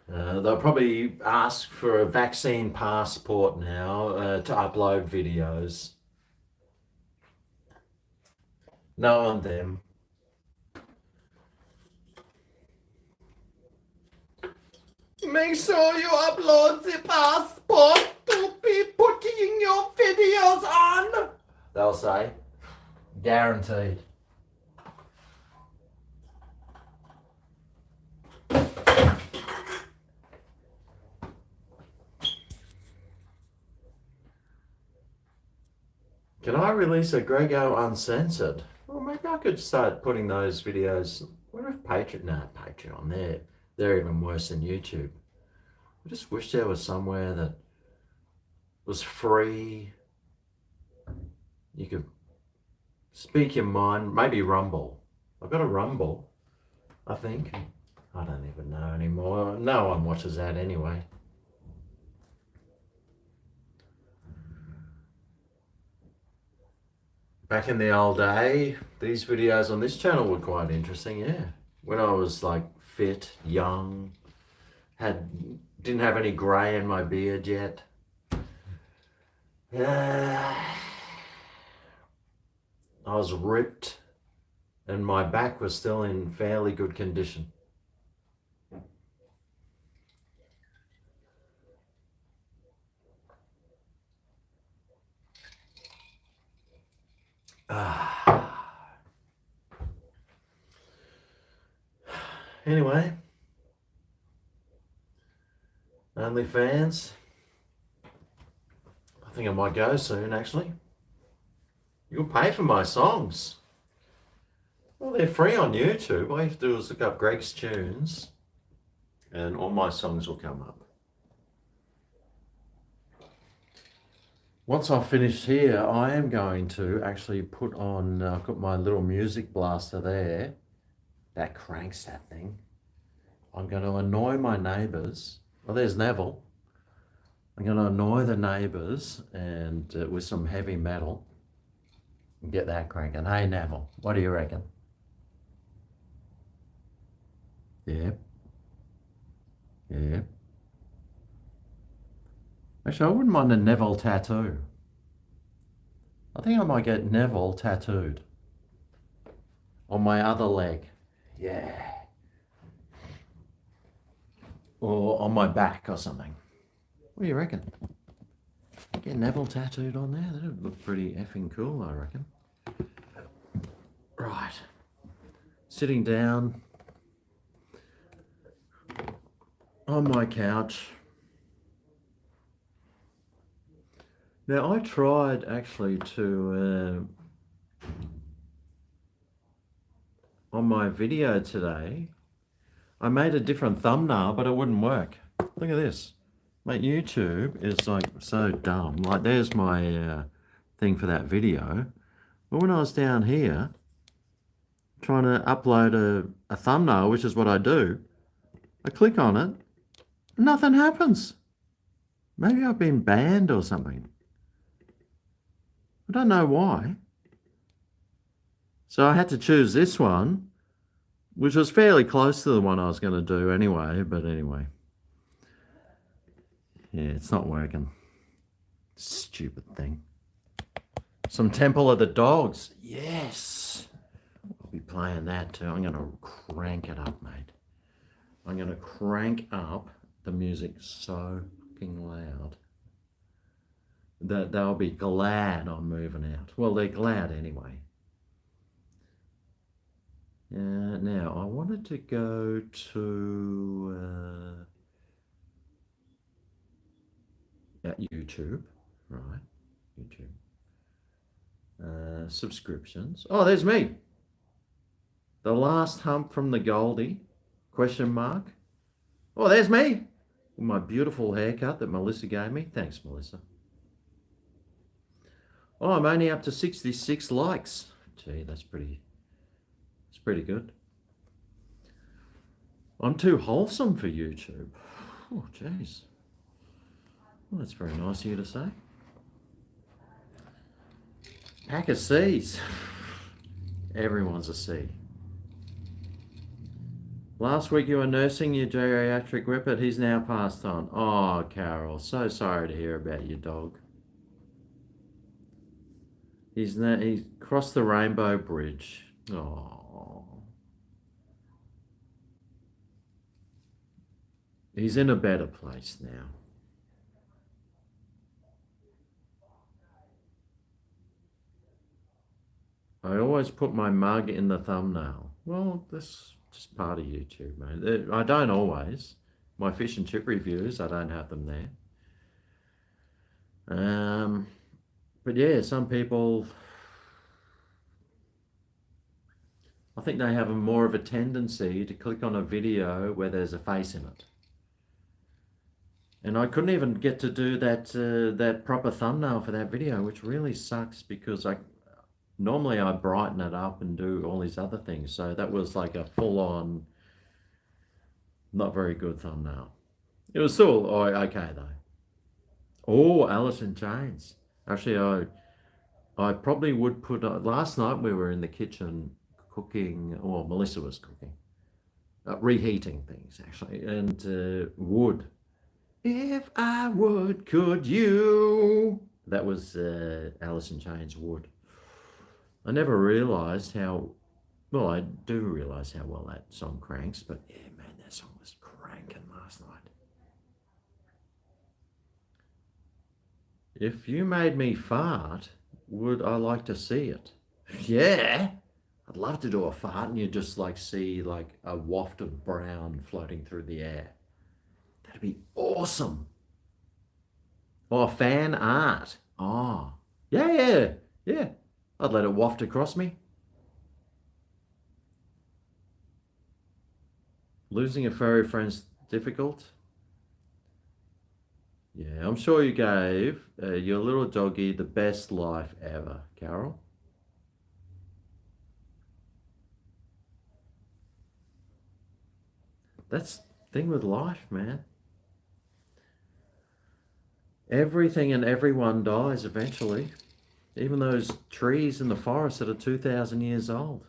They'll probably ask for a vaccine passport now to upload videos. Knowing them. Make sure you upload the passport to be putting your videos on. They'll say. Guaranteed. Can I release a GregO uncensored? Well, maybe I could start putting those videos. What if Patreon? No, Patreon. They're even worse than YouTube. I just wish there was somewhere that was free. You could speak your mind. Maybe Rumble. I've got a Rumble, I think. I don't even know anymore. No one watches that anyway. Back in the old day, these videos on this channel were quite interesting, yeah. When I was like fit, young, didn't have any grey in my beard yet. I was ripped and my back was still in fairly good condition. Anyway, OnlyFans. I think I might go soon, actually. You'll pay for my songs. Well, they're free on YouTube. All you have to do is look up Greg's Tunes and all my songs will come up. Once I've finished here, I am going to actually put on, I've got my little music blaster there. That cranks that thing. I'm going to annoy my neighbours. Well, there's Neville. I'm going to annoy the neighbours and with some heavy metal and get that cranking. Hey, Neville, what do you reckon? Yeah. Yeah. Actually, I wouldn't mind a Neville tattoo. I think I might get Neville tattooed on my other leg. Yeah. Or on my back or something. What do you reckon? Get Neville tattooed on there? That would look pretty effing cool, I reckon. Right. Sitting down on my couch. Now, I tried actually to, on my video today, I made a different thumbnail, but it wouldn't work. Look at this. Mate, YouTube is like so dumb. Like, there's my thing for that video. But when I was down here, trying to upload a thumbnail, which is what I do, I click on it, nothing happens. Maybe I've been banned or something. I don't know why. So I had to choose this one, which was fairly close to the one I was going to do anyway, but anyway. Yeah, it's not working. Stupid thing. Some Temple of the Dogs. Yes. I'll be playing that too. I'm going to crank it up, mate. I'm going to crank up the music so fucking loud that they'll be glad I'm moving out. Well, they're glad anyway. Now, I wanted to go to YouTube, right? YouTube. Subscriptions. Oh, there's me. The last hump from the Goldie? Question mark. Oh, there's me. My beautiful haircut that Melissa gave me. Thanks, Melissa. Oh, I'm only up to 66 likes. Gee, that's pretty good. I'm too wholesome for YouTube. Oh, jeez. Well, that's very nice of you to say. Pack of C's. Everyone's a C. Last week you were nursing your geriatric whippet. He's now passed on. Oh, Carol, so sorry to hear about your dog. He's crossed the rainbow bridge. Oh. He's in a better place now. I always put my mug in the thumbnail. Well, that's just part of YouTube, mate. I don't always. My fish and chip reviews, I don't have them there. But yeah, some people, I think they have more of a tendency to click on a video where there's a face in it. And I couldn't even get to do that proper thumbnail for that video, which really sucks because normally I brighten it up and do all these other things. So that was like a full-on, not very good thumbnail. It was still okay though. Oh, Alice in Chains. Actually, I probably would put, last night we were in the kitchen cooking, or Melissa was cooking, reheating things actually, and wood. If I would, could you? That was Alice in Chains, Wood. I never realised how, well, I do realise how well that song cranks, but yeah, man, that song was cranking last night. If you made me fart, would I like to see it? Yeah, I'd love to do a fart and you just like see like a waft of brown floating through the air. That'd be awesome. Oh, fan art. Oh, yeah. I'd let it waft across me. Losing a furry friend's difficult. Yeah, I'm sure you gave your little doggy the best life ever, Carol. That's the thing with life, man. Everything and everyone dies eventually. Even those trees in the forest that are 2,000 years old.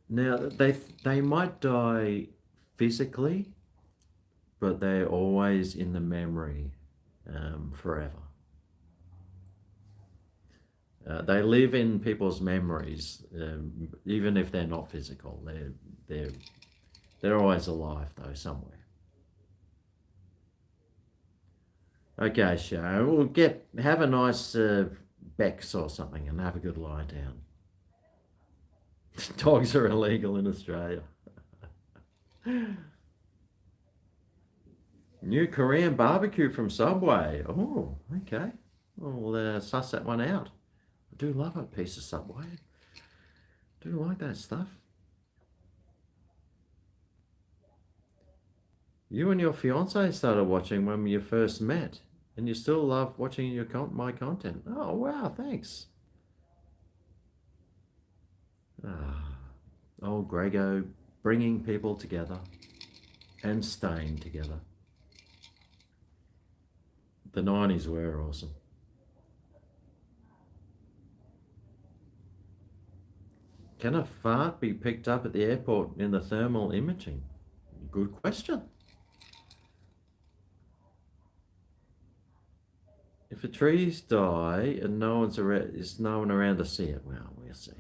Now, they might die physically, but they're always in the memory forever. They live in people's memories, even if they're not physical. They're always alive though somewhere. Okay, Sharon, we'll have a nice Bex or something and have a good lie down. Dogs are illegal in Australia. New Korean barbecue from Subway. Oh, okay. We'll suss that one out. I do love a piece of Subway. I do like that stuff. You and your fiance started watching when you first met, and you still love watching my content. Oh, wow, thanks. Old GregO bringing people together and staying together. The 90s were awesome. Can a fart be picked up at the airport in the thermal imaging? Good question. If the trees die and no one's around, is no one around to see it? Well, we'll see.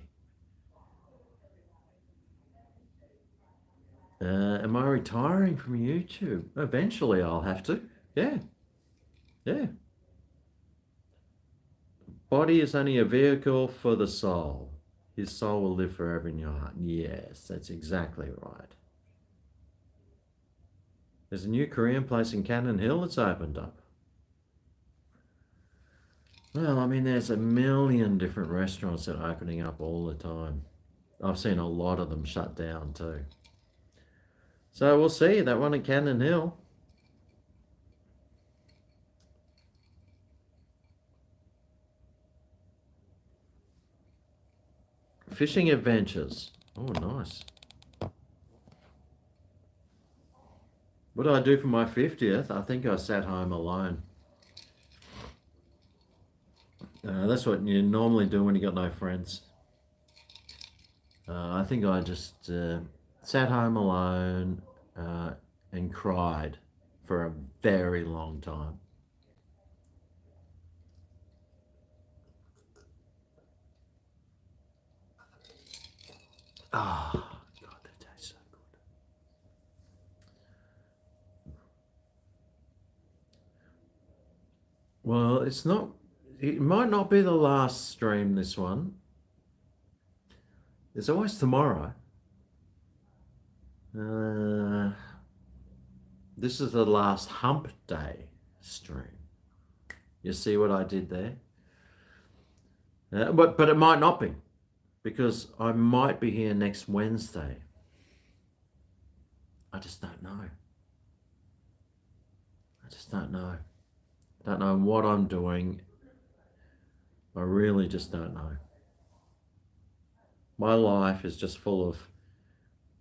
Am I retiring from YouTube? Eventually I'll have to. Yeah. Body is only a vehicle for the soul. His soul will live forever in your heart. Yes, that's exactly right. There's a new Korean place in Cannon Hill that's opened up. Well, I mean, there's a million different restaurants that are opening up all the time. I've seen a lot of them shut down too. So we'll see. That one at Cannon Hill. Fishing adventures. Oh, nice. What did I do for my 50th? I think I sat home alone. That's what you normally do when you got no friends. I think I just sat home alone and cried for a very long time. Ah, oh, God, that tastes so good. Well, it's not. It might not be the last stream. This one. There's always tomorrow. Uh, this is the last Hump Day stream. You see what I did there? But it might not be because I might be here next Wednesday. I just don't know. I just don't know. Don't know what I'm doing. I really just don't know. My life is just full of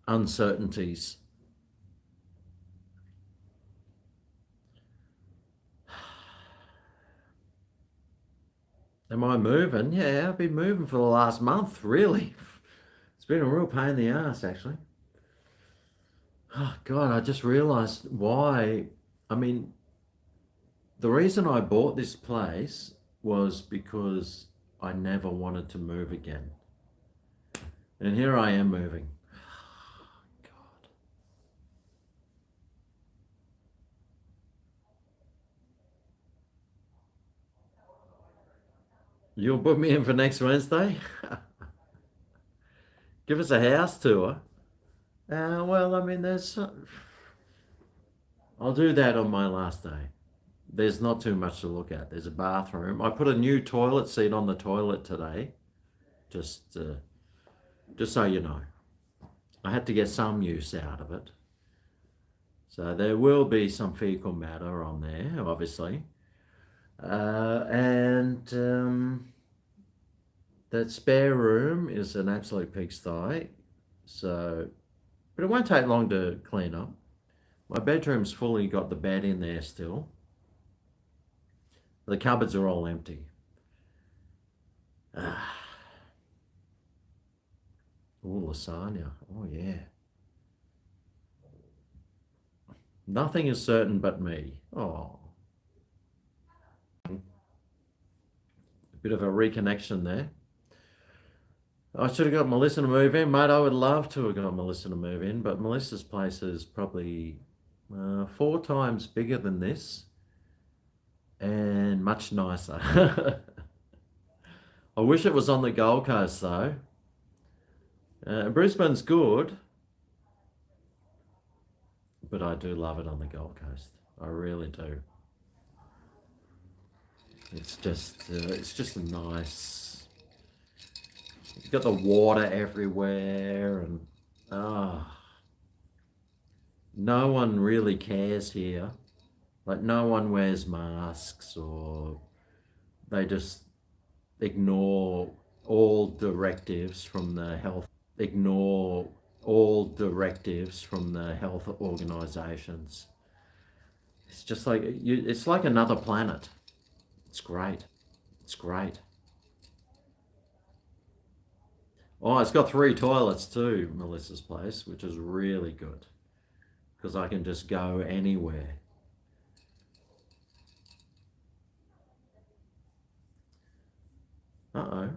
uncertainties. Am I moving? Yeah, I've been moving for the last month, really. It's been a real pain in the ass, actually. Oh, God, I just realized why. I mean, the reason I bought this place was because I never wanted to move again. And here I am moving. God. You'll put me in for next Wednesday? Give us a house tour. Well, I mean, I'll do that on my last day. There's not too much to look at. There's a bathroom. I put a new toilet seat on the toilet today, just, uh, just so you know. I had to get some use out of it. So there will be some fecal matter on there, obviously. And that spare room is an absolute pigsty. So, but it won't take long to clean up. My bedroom's fully got the bed in there still. The cupboards are all empty. Ah, oh, lasagna. Oh, yeah. Nothing is certain but me. Oh, a bit of a reconnection there. I should have got Melissa to move in, mate. I would love to have got Melissa to move in, but Melissa's place is probably 4 times bigger than this and much nicer. I wish it was on the Gold Coast though. Brisbane's good, but I do love it on the Gold Coast. I really do. It's just a nice. You've got the water everywhere, and no one really cares here. Like no one wears masks, or they just ignore all directives from the health. Ignore all directives from the health organisations. It's just like it's like another planet. It's great. It's great. Oh, it's got 3 toilets too, Melissa's place, which is really good because I can just go anywhere. Uh-oh.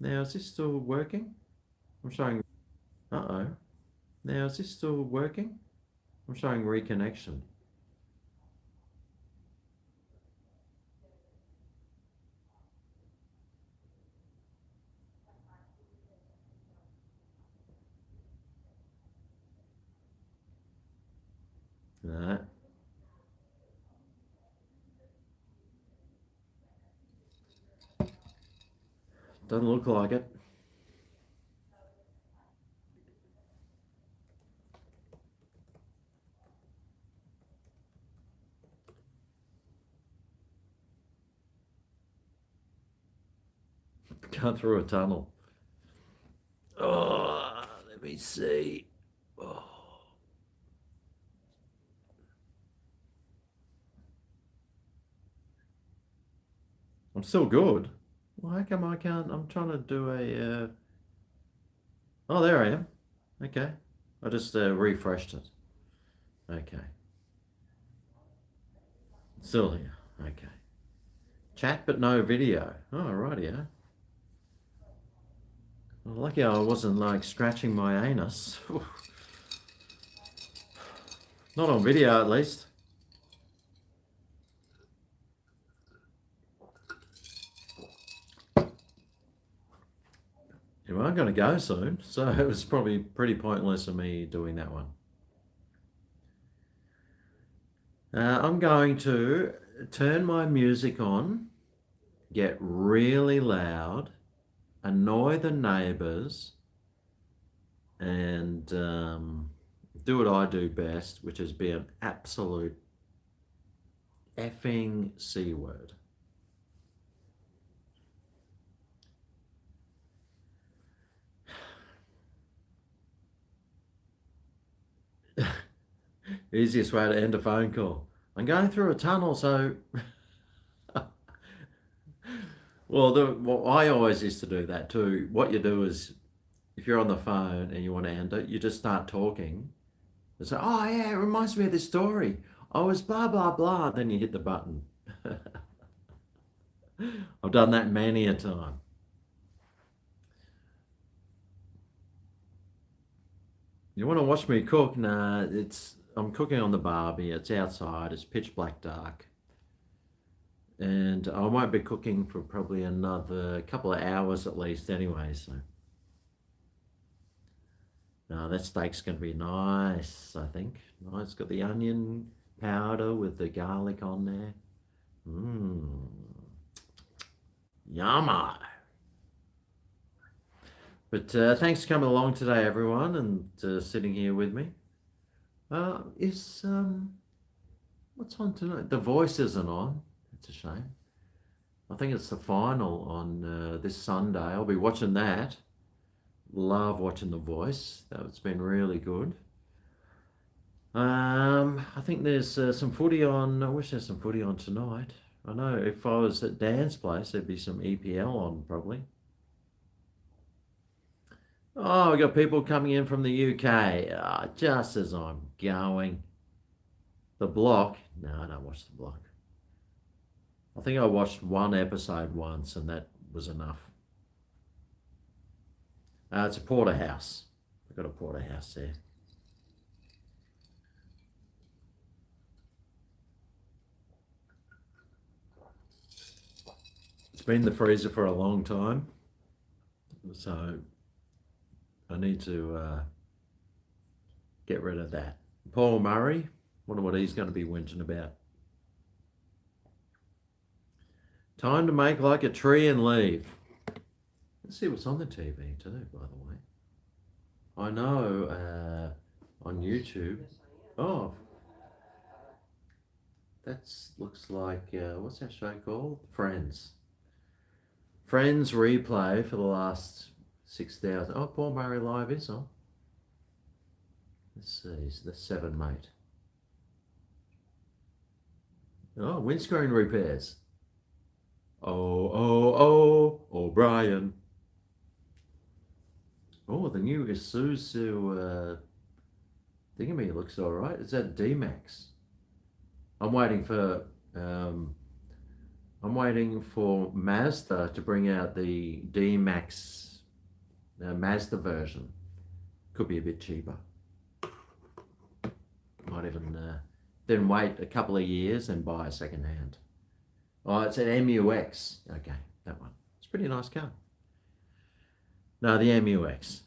Now, is this still working? I'm showing. Uh-oh. Now, is this still working? I'm showing reconnection. Doesn't look like it. Gone through a tunnel. Oh, let me see. Oh. I'm still good. Well, how come I can't? I'm trying to do a. Oh, there I am. Okay. I just refreshed it. Okay. Still here. Okay. Chat but no video. Oh, rightio. Well, lucky I wasn't like scratching my anus. Not on video, at least. Anyway, I'm going to go soon, so it was probably pretty pointless of me doing that one. I'm going to turn my music on, get really loud, annoy the neighbours, and do what I do best, which is be an absolute effing C word. Easiest way to end a phone call. I'm going through a tunnel, so. Well, I always used to do that too. What you do is, if you're on the phone and you want to end it, you just start talking. And say, oh yeah, it reminds me of this story. I was blah, blah, blah. Then you hit the button. I've done that many a time. You want to watch me cook? Nah, I'm cooking on the barbie. It's outside. It's pitch black dark. And I won't be cooking for probably another couple of hours at least anyway, so. No, that steak's going to be nice, I think. Nice, got the onion powder with the garlic on there. Mmm. Yummy. But thanks for coming along today, everyone, and sitting here with me. What's on tonight? The Voice isn't on. It's a shame. I think it's the final on this Sunday. I'll be watching that. Love watching The Voice. That's been really good. I think there's some footy on. I wish there's some footy on tonight. I know if I was at Dan's place, there'd be some EPL on probably. Oh, we got people coming in from the UK. Just as I'm going. The Block. No, I don't watch The Block. I think I watched one episode once and that was enough. It's a porterhouse. I've got a porterhouse there. It's been in the freezer for a long time. So I need to get rid of that. Paul Murray, wonder what he's going to be whinging about. Time to make like a tree and leave. Let's see what's on the TV too, by the way. I know on YouTube. Oh, that looks like, what's that show called? Friends. Friends replay for the last 6,000. Oh, Paul Murray Live is on. Let's see, the 7 mate. Oh, windscreen repairs. O'Brien. Oh, the new Isuzu thingammy looks all right. Is that D-Max? I'm waiting for Mazda to bring out the D-Max Mazda version. Could be a bit cheaper. Might even then wait a couple of years and buy a second hand. Oh, it's an MUX. Okay, that one. It's a pretty nice car. No, the MUX.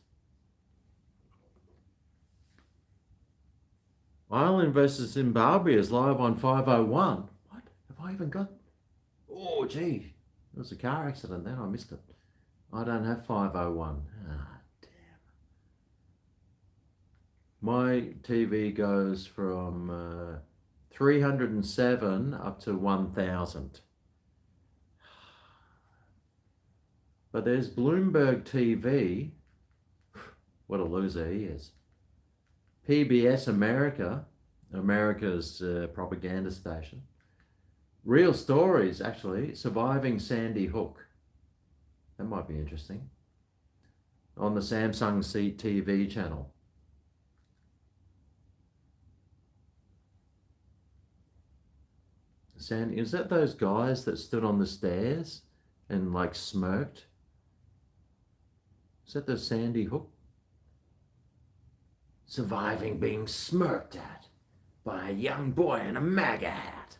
Ireland versus Zimbabwe is live on 501. What? Have I even got? Oh, gee. There was a car accident then. I missed it. I don't have 501. Ah, damn. My TV goes from 307 up to 1000. But there's Bloomberg TV. What a loser he is. PBS America, America's propaganda station. Real Stories, actually, Surviving Sandy Hook. That might be interesting. On the Samsung TV channel. Sandy, is that those guys that stood on the stairs and like smirked? Is that the Sandy Hook? Surviving being smirked at by a young boy in a MAGA hat.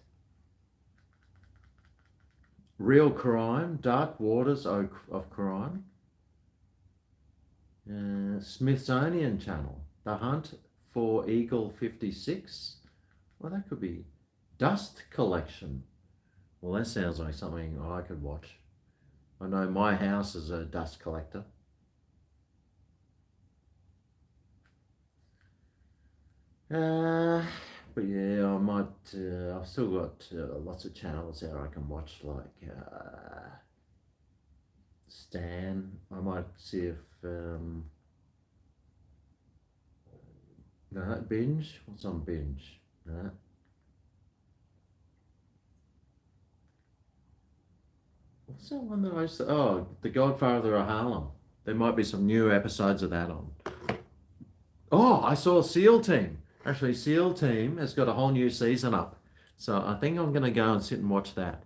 Real Crime, Dark Waters of Crime. Smithsonian Channel, The Hunt for Eagle 56. Well, that could be Dust Collection. Well, that sounds like something I could watch. I know my house is a dust collector. But yeah, I might, I've still got lots of channels there I can watch, like Stan. I might see if, no, Binge. What's on Binge? No. What's that one that I used to, oh, The Godfather of Harlem. There might be some new episodes of that on. Oh, I saw SEAL Team. Actually, SEAL Team has got a whole new season up. So I think I'm going to go and sit and watch that.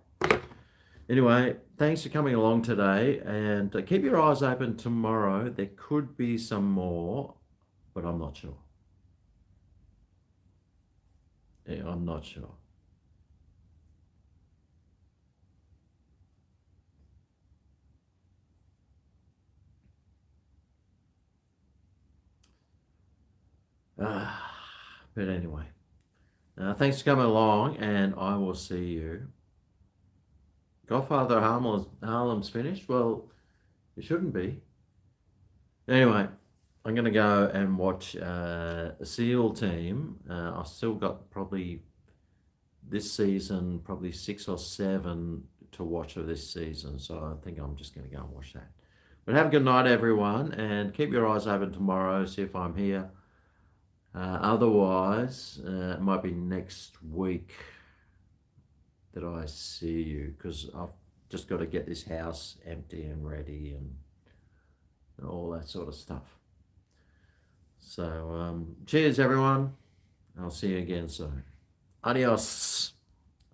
Anyway, thanks for coming along today. And keep your eyes open tomorrow. There could be some more, but I'm not sure. Yeah, I'm not sure. But anyway, thanks for coming along, and I will see you. Godfather Harlem's finished? Well, it shouldn't be. Anyway, I'm going to go and watch SEAL Team. I've still got probably this season, probably 6 or 7 to watch of this season. So I think I'm just going to go and watch that. But have a good night, everyone, and keep your eyes open tomorrow, see if I'm here. Otherwise, it might be next week that I see you, because I've just got to get this house empty and ready and all that sort of stuff. So, cheers, everyone. I'll see you again soon. Adios.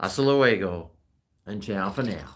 Hasta luego. And ciao for now.